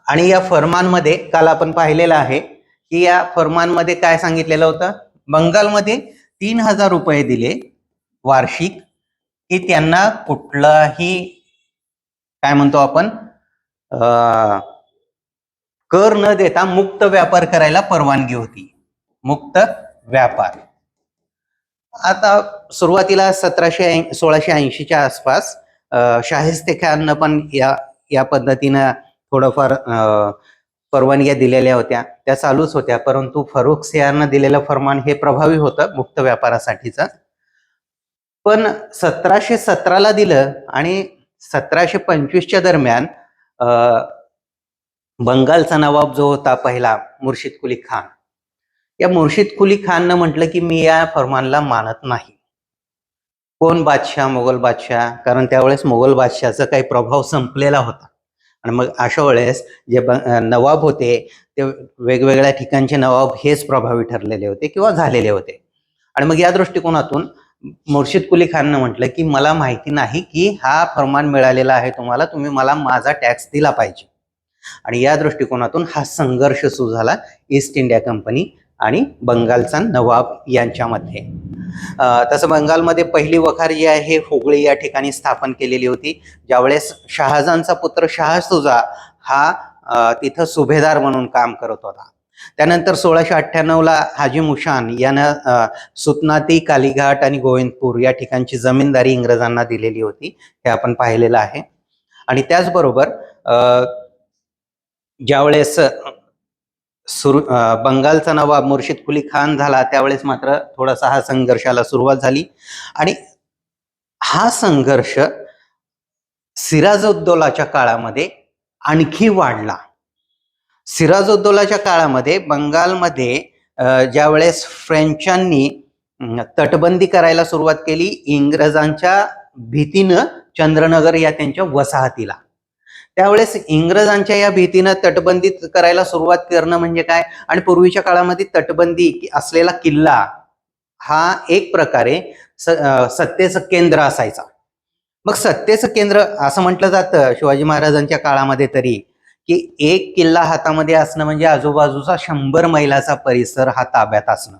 आणि या फरमानमध्ये काल आपण पाहिलेलं आहे की या फरमानमध्ये काय सांगितलेलं होतं, बंगालमध्ये 3000 रुपये दिले वार्षिक की त्यांना कुठलाही काय म्हणतो आपण कर न देता मुक्त व्यापार करायला परवानगी होती, मुक्त व्यापार. आता सुरुवातीला 1680च्या आसपास शाहिस्ते खाननं पण या पद्धतीनं थोडंफार परवानग्या दिलेल्या होत्या, त्या चालूच होत्या. परंतु फरुख सियारनं दिलेलं फरमान हे प्रभावी होतं मुक्त व्यापारासाठीचं. पण 1717ला दिलं आणि 1725च्या दरम्यान बंगालचा नवाब जो होता पहिला, मुर्शिद कुली खान, या मुर्शिद कुली खाननं म्हटलं की मी या फरमानला मानत नाही. कोण बादशाह? मोगल बादशाह. कारण त्यावेळेस मोगल बादशाहचा काही प्रभाव संपलेला होता. आणि मग अशा वेळेस जे नवाब होते ते वेगवेगळ्या ठिकाणचे नवाब हेच प्रभावी ठरलेले होते किंवा झालेले होते. आणि मग या दृष्टिकोनातून मुर्शिद कुली खाननं म्हटलं की मला माहिती नाही की हा फरमान मिळालेला आहे तुम्हाला, तुम्ही मला माझा टॅक्स दिला पाहिजे. आणि या दृष्टिकोनातून हा संघर्ष सुरू झाला ईस्ट इंडिया कंपनी आणि बंगालचा नवाब यांच्यामध्ये. तसं बंगालमध्ये पहिली वखार जी आहे हे हुगळी या ठिकाणी स्थापन केलेली होती, ज्यावेळेस शहाजहानचा पुत्र शाह सुजा हा तिथं सुभेदार म्हणून काम करत होता. त्यानंतर 1698ला हाजी मुशान यानं सुतनाती, कालीघाट आणि गोविंदपूर या ठिकाणची जमीनदारी इंग्रजांना दिलेली होती, हे आपण पाहिलेलं आहे. आणि त्याचबरोबर ज्यावेळेस बंगालचा नवाब मुर्शिद कुली खान झाला त्यावेळेस मात्र थोडासा हा संघर्षाला सुरुवात झाली. आणि हा संघर्ष सिराजुद्दौलाच्या काळामध्ये आणखी वाढला. सिराजुद्दौलाच्या काळामध्ये बंगालमध्ये ज्यावेळेस फ्रेंचांनी तटबंदी करायला सुरुवात केली इंग्रजांच्या भीतीनं चंद्रनगर या त्यांच्या वसाहतीला, त्यावेळेस इंग्रजांच्या या भीतीनं तटबंदी करायला सुरुवात करणं म्हणजे काय, आणि पूर्वीच्या काळामध्ये तटबंदी असलेला किल्ला हा एक प्रकारे सत्तेचं केंद्र असायचा. मग सत्तेचं केंद्र असं म्हटलं जातं शिवाजी महाराजांच्या काळामध्ये तरी की एक किल्ला हातामध्ये असणं म्हणजे आजूबाजूचा 100 मैलाचा परिसर हा ताब्यात असणं.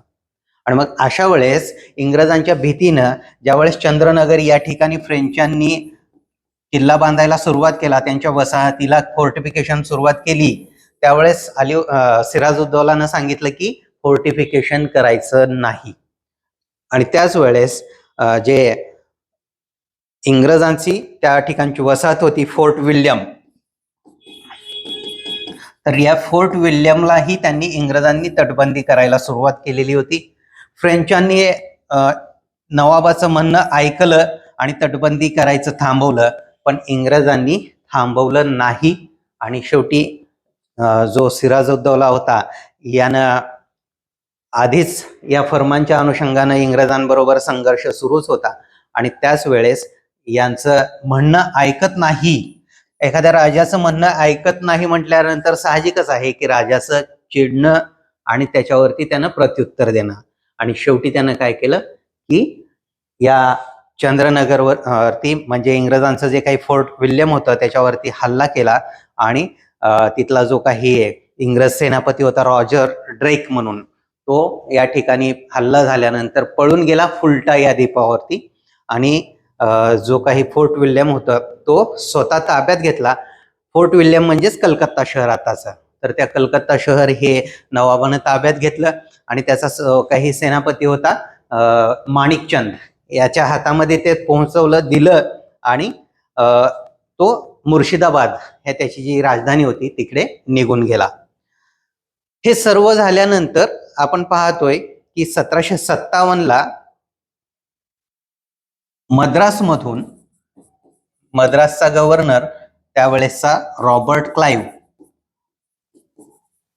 आणि मग अशा वेळेस इंग्रजांच्या भीतीनं ज्यावेळेस चंद्रनगर या ठिकाणी फ्रेंचांनी किल्ला बांधायला सुरुवात केला, त्यांच्या वसाहतीला फोर्टिफिकेशन सुरुवात केली, त्यावेळेस सिराजुद्दौलानं सांगितलं की फोर्टिफिकेशन करायचं नाही. आणि त्याच वेळेस जे इंग्रजांची त्या ठिकाणची वसाहत होती फोर्ट विल्यम, तर या फोर्ट विल्यमलाही त्यांनी इंग्रजांनी तटबंदी करायला सुरुवात केलेली होती. फ्रेंचांनी नवाबाचं म्हणणं ऐकलं आणि तटबंदी करायचं थांबवलं, पण इंग्रजांनी थांबवलं नाही. आणि शेवटी जो सिराजुद्दौला होता यानं आधीच या फरमानच्या अनुषंगानं इंग्रजांबरोबर संघर्ष सुरूच होता आणि त्याच वेळेस यांचं म्हणणं ऐकत नाही एखाद्या राजाचं म्हणणं ऐकत नाही म्हटल्यानंतर साहजिकच आहे की राजाचं चिडणं आणि त्याच्यावरती त्यानं प्रत्युत्तर देणं. आणि शेवटी त्यानं काय केलं की या चंद्रनगरवरती म्हणजे इंग्रजांचं जे काही फोर्ट विल्यम होतं त्याच्यावरती हल्ला केला आणि तिथला जो काही इंग्रज सेनापती होता रॉजर ड्रेक म्हणून, तो या ठिकाणी हल्ला झाल्यानंतर पळून गेला फुलटा या द्वीपावरती आणि जो काही फोर्ट विल्यम होता तो स्वतः ताब्यात घेतला. फोर्ट विल्यम म्हणजेच कलकत्ता शहर आताचा. तर त्या कलकत्ता शहर हे नवाबानं ताब्यात घेतलं आणि त्याचा काही सेनापती होता माणिकचंद, याच्या हातामध्ये ते पोहोचवलं, दिलं आणि तो मुर्शिदाबाद हे त्याची जी राजधानी होती तिकडे निघून गेला. हे सर्व झाल्यानंतर आपण पाहतोय की 1757ला मद्रासचा गव्हर्नर त्यावेळेसचा रॉबर्ट क्लाइव्ह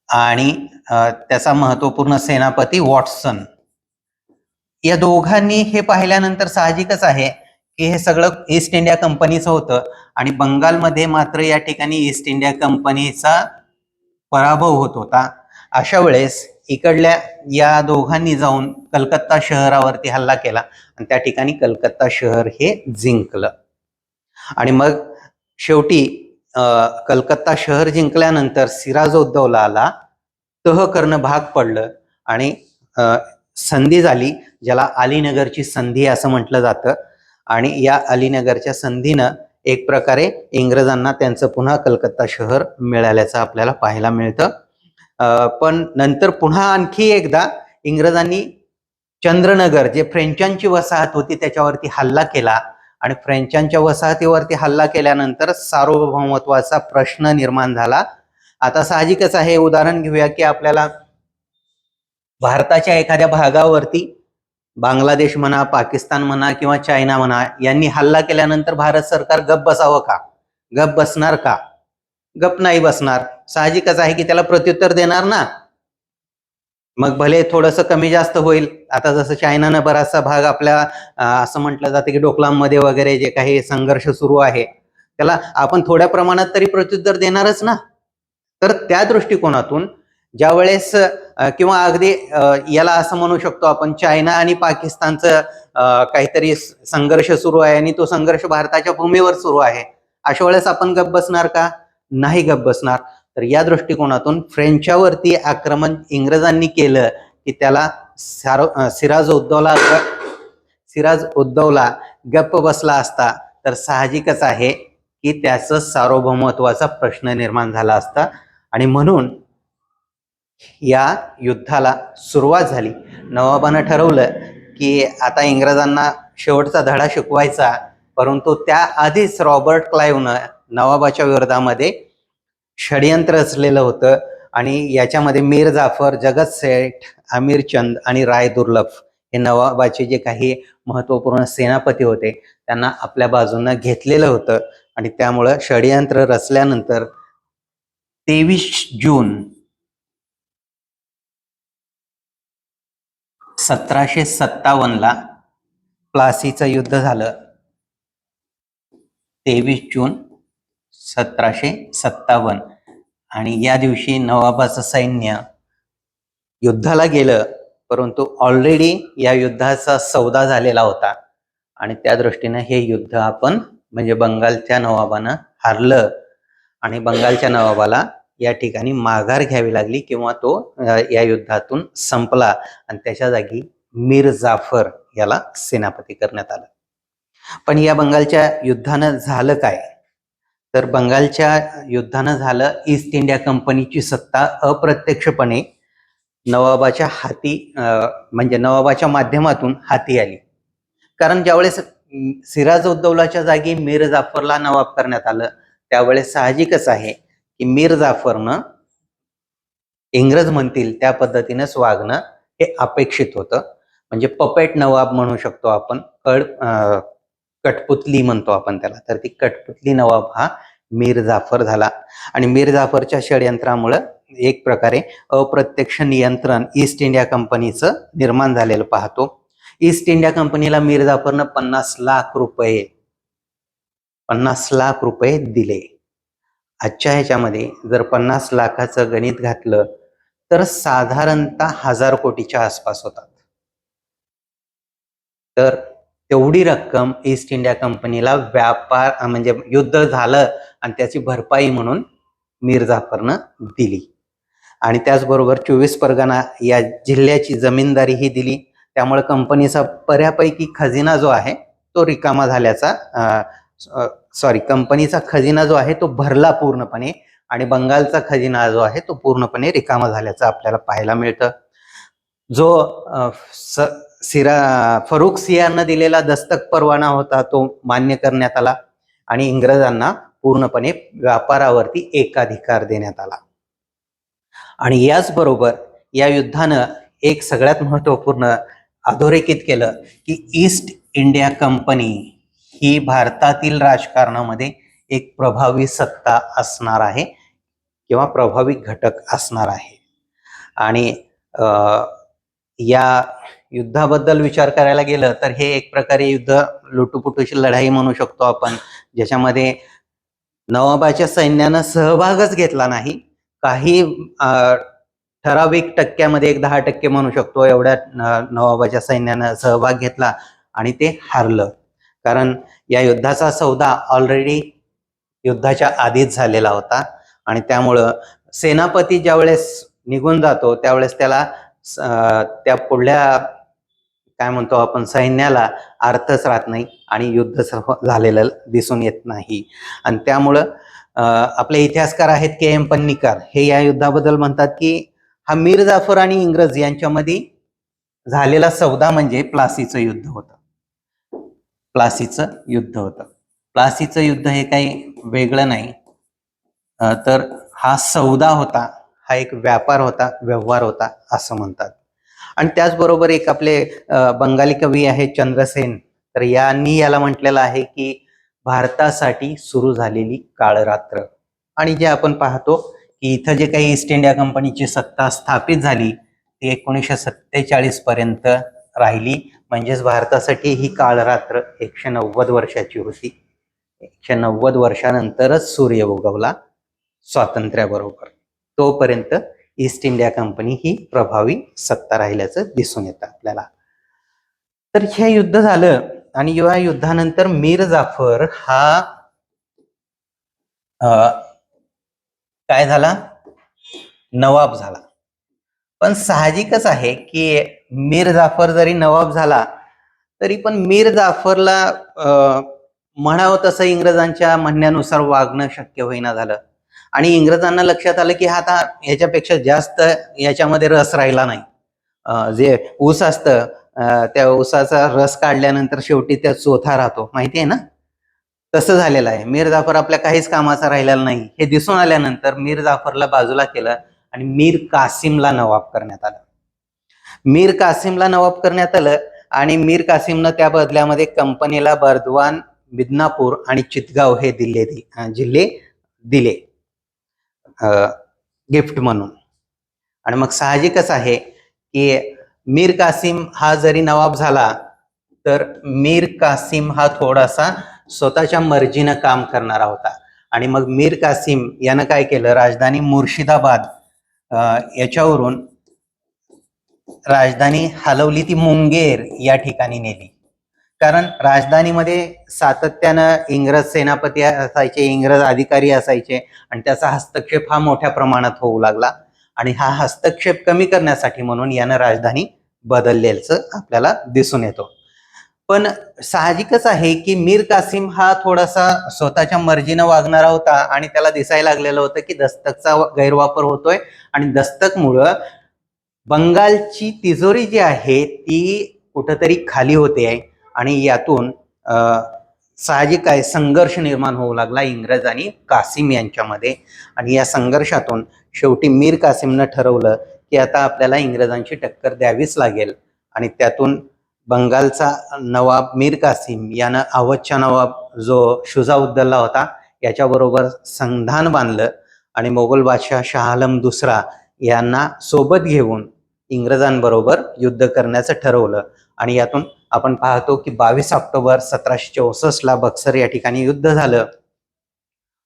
आणि त्याचा महत्वपूर्ण सेनापती वॉटसन, या दोघांनी हे पाहिल्यानंतर साहजिकच आहे की हे सगळं ईस्ट इंडिया कंपनीचं होतं आणि बंगालमध्ये मात्र या ठिकाणी ईस्ट इंडिया कंपनीचा पराभव होत होता. अशा वेळेस इकडल्या या दोघांनी जाऊन कलकत्ता शहरावरती हल्ला केला आणि त्या ठिकाणी कलकत्ता शहर हे जिंकलं. आणि मग शेवटी कलकत्ता शहर जिंकल्यानंतर सिराजउद्दौलाला तह करणं भाग पडलं आणि संधी झाली, ज्याला अलीनगरची संधी असं म्हटलं जातं. आणि या अलीनगरच्या संधीनं एक प्रकारे इंग्रजांना त्यांचं पुन्हा कलकत्ता शहर मिळाल्याचं आपल्याला पाहायला मिळतं. पण नंतर पुन्हा आणखी एकदा इंग्रजांनी चंद्रनगर, जे फ्रेंचांची वसाहत होती, त्याच्यावरती हल्ला केला आणि फ्रेंचांच्या वसाहतीवरती हल्ला केल्यानंतर सार्वभौमत्वाचा प्रश्न निर्माण झाला. आता साहजिकच आहे, उदाहरण घेऊया की आपल्याला भारताच्या एखाद्या भागावरती बांगलादेश म्हणा, पाकिस्तान म्हणा किंवा चायना म्हणा यांनी हल्ला केल्यानंतर भारत सरकार गप बसावं का? गप बसणार का? गप नाही बसणार. साहजिकच आहे की त्याला प्रत्युत्तर देणार ना. मग भले थोडंसं कमी जास्त होईल. आता जसं चायनानं बराचसा भाग आपल्या असं म्हटलं जातं की डोकलाममध्ये वगैरे जे काही संघर्ष सुरू आहे त्याला आपण थोड्या प्रमाणात तरी प्रत्युत्तर देणारच ना. तर त्या दृष्टिकोनातून ज्या वेळेस किंवा अगदी याला असं म्हणू शकतो आपण, चायना आणि पाकिस्तानचं काहीतरी संघर्ष सुरू आहे आणि तो संघर्ष भारताच्या भूमीवर सुरू आहे, अशा वेळेस आपण गप्प बसणार का? नाही गप्प बसणार. तर या दृष्टिकोनातून फ्रेंचावरती आक्रमण इंग्रजांनी केलं की त्याला सिराजउद्दौला गप्प बसला असता तर साहजिकच आहे की त्याचं सार्वभौमत्वाचा प्रश्न निर्माण झाला असता. आणि म्हणून या युद्धाला सुरुवात झाली. नवाबानं ठरवलं की आता इंग्रजांना शेवटचा धडा शिकवायचा, परंतु त्याआधीच रॉबर्ट क्लाइव्हनं नवाबाच्या विरोधामध्ये षडयंत्र रचलेलं होतं आणि याच्यामध्ये मीर जाफर, जगत सेठ, आमिर चंद आणि राय दुर्लभ हे नवाबाचे जे काही महत्वपूर्ण सेनापती होते त्यांना आपल्या बाजूनं घेतलेलं होतं. आणि त्यामुळं षडयंत्र रचल्यानंतर 23 जून 1757ला प्लासीचं युद्ध झालं. 23 जून 1757 आणि या दिवशी नवाबाचं सैन्य युद्धाला गेलं, परंतु ऑलरेडी या युद्धाचा सौदा झालेला होता आणि त्या दृष्टीनं हे युद्ध आपण म्हणजे बंगालच्या नवाबानं हारलं आणि बंगालच्या नवाबाला या ठिकाणी माघार घ्यावी लागली किंवा तो या युद्धातून संपला आणि त्याच्या जागी मीर जाफर याला सेनापती करण्यात आलं. पण या बंगालच्या युद्धानं झालं काय? तर बंगालच्या युद्धानं झालं ईस्ट इंडिया कंपनीची सत्ता अप्रत्यक्षपणे नवाबाच्या हाती म्हणजे नवाबाच्या माध्यमातून हाती आली. कारण ज्यावेळेस सिराजउद्दौलाच्या जागी मीर जाफरला नवाब करण्यात आलं त्यावेळेस साहजिकच आहे की मीर जाफरनं इंग्रज म्हणतील त्या पद्धतीनेच वागणं हे अपेक्षित होतं. म्हणजे पपेट नवाब म्हणू शकतो आपण, कठपुतली म्हणतो आपण त्याला. तर ती कठपुतली नवाब हा मीर जाफर झाला आणि मीर जाफरच्या षडयंत्रामुळं एक प्रकारे अप्रत्यक्ष नियंत्रण ईस्ट इंडिया कंपनीचं निर्माण झालेलं पाहतो. ईस्ट इंडिया कंपनीला मीर जाफरनं 50 लाख रुपये दिले. आजच्या ह्याच्यामध्ये जर 50 लाखाचं गणित घातलं तर साधारणतः 1000 कोटीच्या आसपास होतात. तर तेवढी रक्कम ईस्ट इंडिया कंपनीला व्यापार म्हणजे युद्ध झालं आणि त्याची भरपाई म्हणून मीर जाफरनं दिली. आणि त्याचबरोबर 24 परगणा या जिल्ह्याची जमीनदारीही दिली. त्यामुळे कंपनीचा बऱ्यापैकी खजिना जो आहे तो रिकामा झाल्याचा कंपनीचा खजिना जो आहे तो भरला पूर्णपणे आणि बंगालचा खजिना जो आहे तो पूर्णपणे रिकामा झाल्याचं आपल्याला पाहायला मिळतं. जो फरुख सियारनं दिलेला दस्तक परवाना होता तो मान्य करण्यात आला आणि इंग्रजांना पूर्णपणे व्यापारावरती एकाधिकार देण्यात आला. आणि याचबरोबर या युद्धानं एक सगळ्यात महत्वपूर्ण अधोरेखित केलं की ईस्ट इंडिया कंपनी ही भारतातील राजकारणामध्ये एक प्रभावी सत्ता असणार आहे किंवा प्रभावी घटक असणार आहे. आणि या युद्धाबद्दल विचार करायला गेलं तर हे एक प्रकारे युद्ध लुटूपुटूची लढाई म्हणू शकतो आपण, ज्याच्यामध्ये नवाबाच्या सैन्यानं सहभागच घेतला नाही. काही ठराविक टक्क्यामध्ये 10% म्हणू शकतो एवढ्या नवाबाच्या सैन्यानं सहभाग घेतला आणि ते हारलं. कारण या युद्धाचा सौदा ऑलरेडी युद्धाच्या आधीच झालेला होता आणि त्यामुळं सेनापती ज्यावेळेस निघून जातो त्यावेळेस त्याला त्या पुढल्या काय म्हणतो आपण सैन्याला अर्थच राहत नाही आणि युद्ध झालेलं दिसून येत नाही. आणि त्यामुळं आपले इतिहासकार आहेत KM पन्नीकर हे या युद्धाबद्दल म्हणतात की हा मीर जाफर आणि इंग्रज यांच्यामध्ये झालेला सौदा म्हणजे प्लासीचं युद्ध होतं. प्लासीचं युद्ध होतं. प्लासीचं युद्ध हे काही वेगळं नाही तर हा सौदा होता, हा एक व्यापार होता, व्यवहार होता असं म्हणतात. आणि त्याचबरोबर एक आपले बंगाली कवी आहेत चंद्रसेन, तर यांनी याला म्हटलेलं आहे की भारतासाठी सुरू झालेली काळरात्र. आणि जे आपण पाहतो की इथं जे काही ईस्ट इंडिया कंपनीची सत्ता स्थापित झाली ती 1947 पर्यंत राहिली. म्हणजेच भारतासाठी ही काळरात्र 190 वर्षाची होती. 190 वर्षानंतरच सूर्य उगवला स्वातंत्र्याबरोबर. तोपर्यंत ईस्ट इंडिया कंपनी ही प्रभावी सत्ता राहिल्याचं दिसून येतं आपल्याला. तर हे युद्ध झालं आणि या युद्धानंतर मीर जाफर हा काय झाला, नवाब झाला. पण साहजिकच आहे की मीर जाफर जरी नवाब झाला तरी पण मीर जाफरला म्हणावं तसं इंग्रजांच्या म्हणण्यानुसार वागणं शक्य होईना झालं. आणि इंग्रजांना लक्षात आलं की आता ह्याच्यापेक्षा जास्त याच्यामध्ये रस राहिला नाही. जे ऊस असतं त्या ऊसाचा रस काढल्यानंतर शेवटी त्या चोथा राहतो, माहिती आहे ना, तसं झालेलं आहे. मीर जाफर आपल्या काहीच कामाचा राहिलेला नाही हे दिसून आल्यानंतर मीर जाफरला बाजूला केलं आणि मीर कासिमला नवाब करण्यात आलं. मीर कासिमला नवाब करण्यात आलं आणि मीर कासिमनं त्या बदल्यामध्ये कंपनीला बर्दवान, मिदनापूर आणि चितगाव हे जिल्हे दिले गिफ्ट म्हणून. आणि मग साहजिकच आहे की मीर कासिम हा जरी नवाब झाला तर मीर कासिम हा थोडासा स्वतःच्या मर्जीनं काम करणारा होता. आणि मग मीर कासिम यानं काय केलं, राजधानी मुर्शिदाबाद याच्यावरून राजधानी हलवली, ती मुंगेर या ठिकाणी नेली. कारण राजधानीमध्ये सातत्यानं इंग्रज सेनापती असायचे, इंग्रज अधिकारी असायचे आणि त्याचा हस्तक्षेप हा मोठ्या प्रमाणात होऊ लागला. आणि हा हस्तक्षेप कमी करण्यासाठी म्हणून यानं राजधानी बदलल्याचं आपल्याला दिसून येतो. पण साहजिकच आहे की मीर कासिम हा थोडासा स्वतःच्या मर्जीनं वागणारा होता आणि त्याला दिसायला लागलेलं होतं की दस्तकचा गैरवापर होतोय आणि दस्तकमुळं बंगालची तिजोरी जी आहे ती कुठंतरी खाली होते आणि यातून साहजिक आहे संघर्ष निर्माण होऊ लागला इंग्रज आणि कासिम यांच्यामध्ये. आणि या संघर्षातून शेवटी मीर कासिमनं ठरवलं की आता आपल्याला इंग्रजांची टक्कर द्यावीच लागेल. आणि त्यातून बंगालचा नवाब मीर कासिम यानं अवधचा नवाब जो शुजाउद्दौला होता याच्याबरोबर संधान बांधलं आणि मोगल बादशाह शाह आलम दुसरा यांना सोबत घेऊन इंग्रजांबरोबर युद्ध करण्याचं ठरवलं. आणि यातून आपण पाहतो की 22 ऑक्टोबर 1764 ला बक्सर या ठिकाणी युद्ध झालं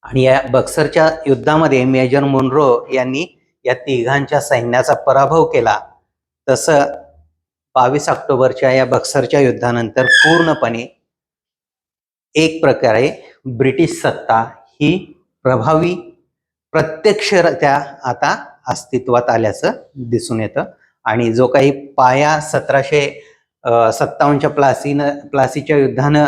आणि या बक्सरच्या युद्धामध्ये मेजर मुनरो यांनी या तिघांच्या सैन्याचा पराभव केला. तसं 22 ऑक्टोबरच्या या बक्सरच्या युद्धानंतर पूर्णपणे एक प्रकारे ब्रिटिश सत्ता ही प्रभावी प्रत्यक्षरित्या आता अस्तित्वात आल्याचं दिसून येतं. आणि जो काही पाया 1757च्या प्लासीच्या युद्धानं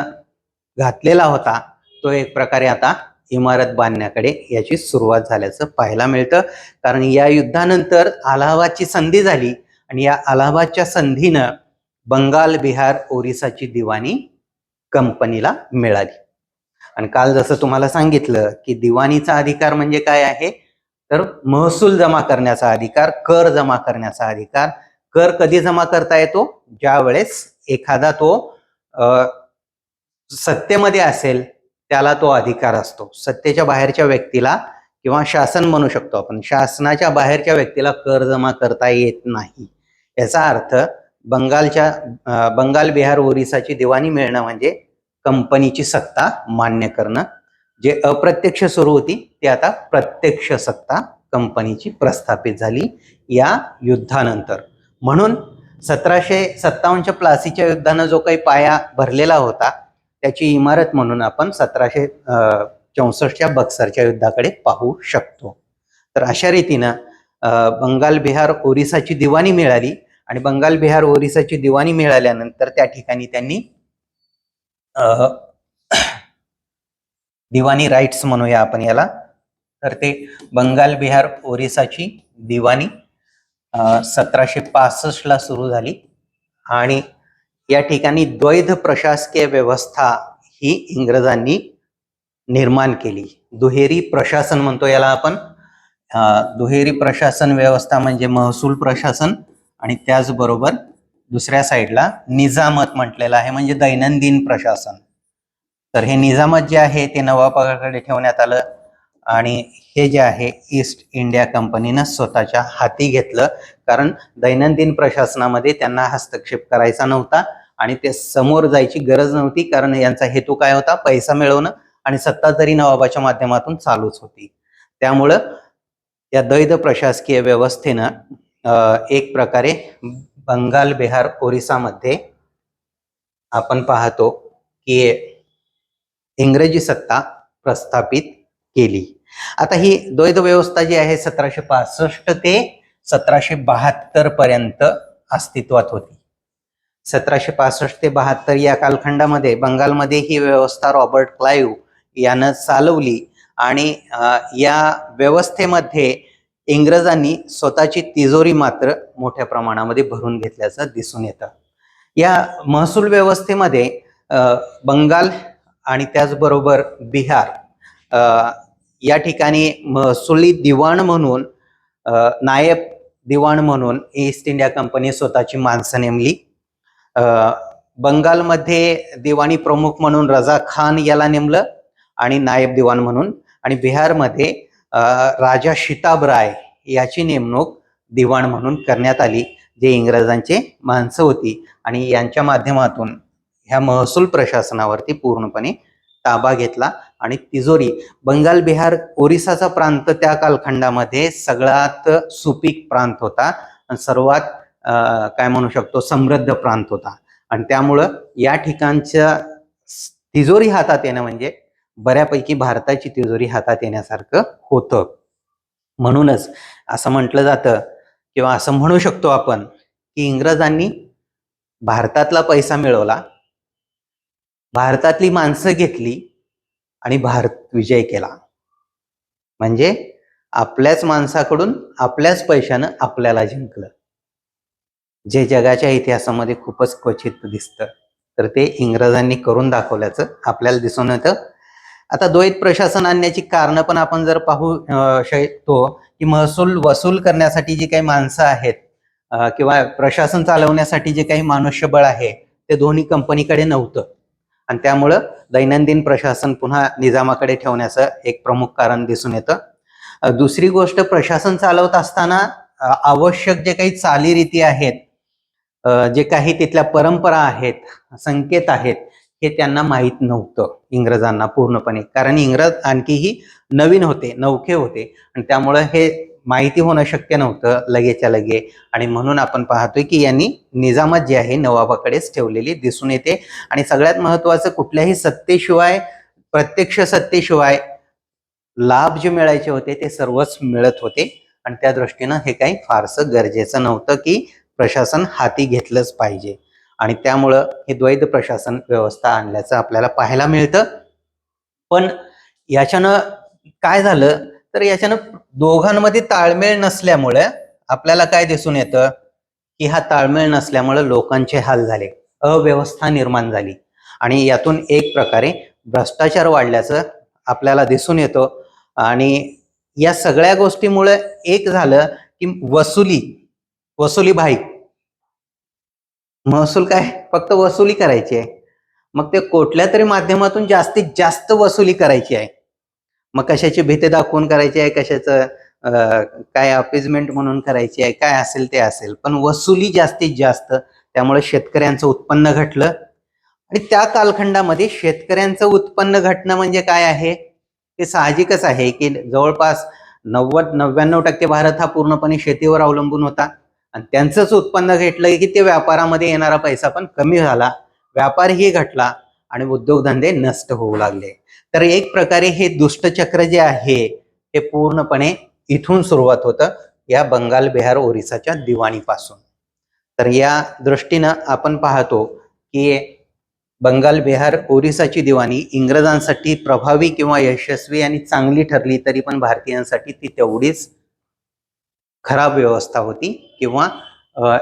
घातलेला होता तो एक प्रकारे आता इमारत बांधण्याकडे याची सुरुवात झाल्याचं पाहायला मिळतं. कारण या युद्धानंतर अलाहाबादची संधी झाली आणि या अलाहाबादच्या संधीनं बंगाल, बिहार, ओरिसाची दिवाणी कंपनीला मिळाली. आणि काल जसं तुम्हाला सांगितलं की दिवाणीचा अधिकार म्हणजे काय आहे, तर महसूल जमा करण्याचा अधिकार, कर जमा करण्याचा अधिकार. कर कधी जमा करता येतो, ज्या वेळेस एखादा तो सत्तेमध्ये असेल त्याला तो अधिकार असतो. सत्तेच्या बाहेरच्या व्यक्तीला किंवा शासन म्हणू शकतो आपण, शासनाच्या बाहेरच्या व्यक्तीला कर जमा करता येत नाही. याचा अर्थ बंगाल, बिहार, ओरिसाची दिवाणी मिळणं म्हणजे कंपनीची सत्ता मान्य करणं. जे अप्रत्यक्ष सुरू होती ती आता प्रत्यक्ष सत्ता कंपनीची प्रस्थापित झाली या युद्धानंतर. म्हणून 1757च्या प्लासीच्या युद्धानं जो काही पाया भरलेला होता त्याची इमारत म्हणून आपण 1764च्या बक्सरच्या युद्धाकडे पाहू शकतो. तर अशा रीतीनं बंगाल, बिहार, ओरिसाची दिवाणी मिळाली आणि बंगाल, बिहार, ओरिसाची दिवाणी मिळाल्यानंतर त्या ठिकाणी त्यांनी दिवाणी राईट्स म्हणूया आपण याला, तर ते बंगाल, बिहार, ओरिसाची दिवाणी 1765ला सुरू झाली. आणि या ठिकाणी द्वैध प्रशासकीय व्यवस्था ही इंग्रजांनी निर्माण केली. दुहेरी प्रशासन म्हणतो याला आपण. दुहेरी प्रशासन व्यवस्था म्हणजे महसूल प्रशासन आणि त्याचबरोबर दुसऱ्या साईडला निजामत म्हटलेलं आहे म्हणजे दैनंदिन प्रशासन. तर हे निजामत जे आहे ते नवाबाकडे ठेवण्यात आलं आणि हे जे आहे ईस्ट इंडिया कंपनीनं स्वतःच्या हाती घेतलं. कारण दैनंदिन प्रशासनामध्ये त्यांना हस्तक्षेप करायचा नव्हता आणि ते समोर जायची गरज नव्हती. कारण यांचा हेतू काय होता, पैसा मिळवणं आणि सत्ता तरी नवाबाच्या माध्यमातून चालूच होती. त्यामुळं या द्वैध प्रशासकीय व्यवस्थेनं एक प्रकारे बंगाल, बिहार, ओरिसामध्ये आपण पाहतो की इंग्रजी सत्ता प्रस्थापित केली. आता ही द्वैध व्यवस्था जी आहे 1765 ते 1772 पर्यंत अस्तित्वात होती. 1765 ते 72 या कालखंडामध्ये बंगालमध्ये ही व्यवस्था रॉबर्ट क्लाइव्ह यानं चालवली आणि या व्यवस्थेमध्ये इंग्रजांनी स्वतःची तिजोरी मात्र मोठ्या प्रमाणामध्ये भरून घेतल्याचं दिसून येतं. या महसूल व्यवस्थेमध्ये बंगाल आणि त्याचबरोबर बिहार या ठिकाणी महसुली दिवाण म्हणून, नायब दिवाण म्हणून ईस्ट इंडिया कंपनी स्वतःची माणसं नेमली. बंगालमध्ये दिवाणी प्रमुख म्हणून रजा खान याला नेमलं आणि नायब दिवाण म्हणून. आणि बिहारमध्ये राजा शिताब राय याची नेमणूक दिवाण म्हणून करण्यात आली, जे इंग्रजांचे माणसं होती. आणि यांच्या माध्यमातून ह्या महसूल प्रशासनावरती पूर्णपणे ताबा घेतला. आणि तिजोरी, बंगाल, बिहार, ओरिसाचा प्रांत त्या कालखंडामध्ये सगळ्यात सुपीक प्रांत होता आणि सर्वात काय म्हणू शकतो समृद्ध प्रांत होता. आणि त्यामुळं या ठिकाणच्या तिजोरी हातात येणं म्हणजे बऱ्यापैकी भारताची तिजोरी हातात येण्यासारखं होतं. म्हणूनच असं म्हटलं जातं किंवा असं म्हणू शकतो आपण की इंग्रजांनी भारतातला पैसा मिळवला, भारतातली माणसं घेतली आणि भारत विजय केला. म्हणजे आपल्याच माणसाकडून आपल्याच पैशानं आपल्याला जिंकलं, जे जगाच्या इतिहासामध्ये खूपच क्वचित दिसतं. तर ते इंग्रजांनी करून दाखवल्याचं आपल्याला दिसून येतं. आता द्वैत प्रशासन आणण्याची कारणं पण आपण जर पाहू शकतो की महसूल वसूल करण्यासाठी जी काही माणसं आहेत किंवा प्रशासन चालवण्यासाठी जे काही मनुष्यबळ आहे ते दोन्ही कंपनीकडे नव्हतं. आणि त्यामुळं दैनंदिन प्रशासन पुन्हा निजामाकडे ठेवण्याचं एक प्रमुख कारण दिसून येतं. दुसरी गोष्ट, प्रशासन चालवत असताना आवश्यक जे काही चालीरीती आहेत, जे काही तिथल्या परंपरा आहेत, संकेत आहेत, हे त्यांना माहीत नव्हतं इंग्रजांना पूर्णपणे. कारण इंग्रज आणखीही नवीन होते, नवखे होते आणि त्यामुळं हे माहिती होणं शक्य नव्हतं लगेच्या लगे. आणि म्हणून आपण पाहतोय की यांनी निजामत जी आहे नवाबाकडेच ठेवलेली दिसून येते. आणि सगळ्यात महत्वाचं, कुठल्याही सत्तेशिवाय, प्रत्यक्ष सत्तेशिवाय लाभ जे मिळायचे होते ते सर्वच मिळत होते. आणि त्या दृष्टीनं हे काही फारसं गरजेचं नव्हतं की प्रशासन हाती घेतलंच पाहिजे. आणि त्यामुळं हे द्वैध प्रशासन व्यवस्था आणल्याचं आपल्याला पाहायला मिळतं. पण याच्यानं काय झालं, तर याच्यानं दोघांमध्ये ताळमेळ नसल्यामुळे आपल्याला काय दिसून येतं की हा ताळमेळ नसल्यामुळे लोकांचे हाल झाले, अव्यवस्था निर्माण झाली आणि यातून एक प्रकारे भ्रष्टाचार वाढल्याचं आपल्याला दिसून येतो. आणि या सगळ्या गोष्टीमुळे एक झालं की वसुली भाई, महसूल काय, फक्त वसुली करायची आहे. मग ते कुठल्या तरी माध्यमातून जास्तीत जास्त वसुली करायची आहे. मग कशाची भीती दाखवून करायची आहे, कशाचं काय अपीजमेंट म्हणून करायची आहे, काय असेल ते असेल, पण वसुली जास्तीत जास्त. त्यामुळे शेतकऱ्यांचं उत्पन्न घटलं. आणि त्या कालखंडामध्ये शेतकऱ्यांचं उत्पन्न घटणं म्हणजे काय आहे, ते साहजिकच आहे की जवळपास 90-99% भारत हा पूर्णपणे शेतीवर अवलंबून होता. आणि त्यांचंच उत्पन्न घटलं की ते व्यापारामध्ये येणारा पैसा पण कमी झाला, व्यापारही घटला आणि उद्योगधंदे नष्ट होऊ लागले. तर एक प्रकारे हे दुष्टचक्र जे आहे ते पूर्णपणे इथून सुरुवात होतं, या बंगाल, बिहार, ओरिसाच्या दिवाणीपासून. तर या दृष्टीनं आपण पाहतो की बंगाल, बिहार, ओरिसाची दिवाणी इंग्रजांसाठी प्रभावी किंवा यशस्वी आणि चांगली ठरली, तरी पण भारतीयांसाठी ती तेवढीच खराब व्यवस्था होती किंवा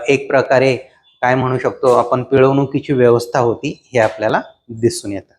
एक प्रकारे काय म्हणू शकतो आपण, पिळवणुकीची व्यवस्था होती, हे आपल्याला दिसून येतं.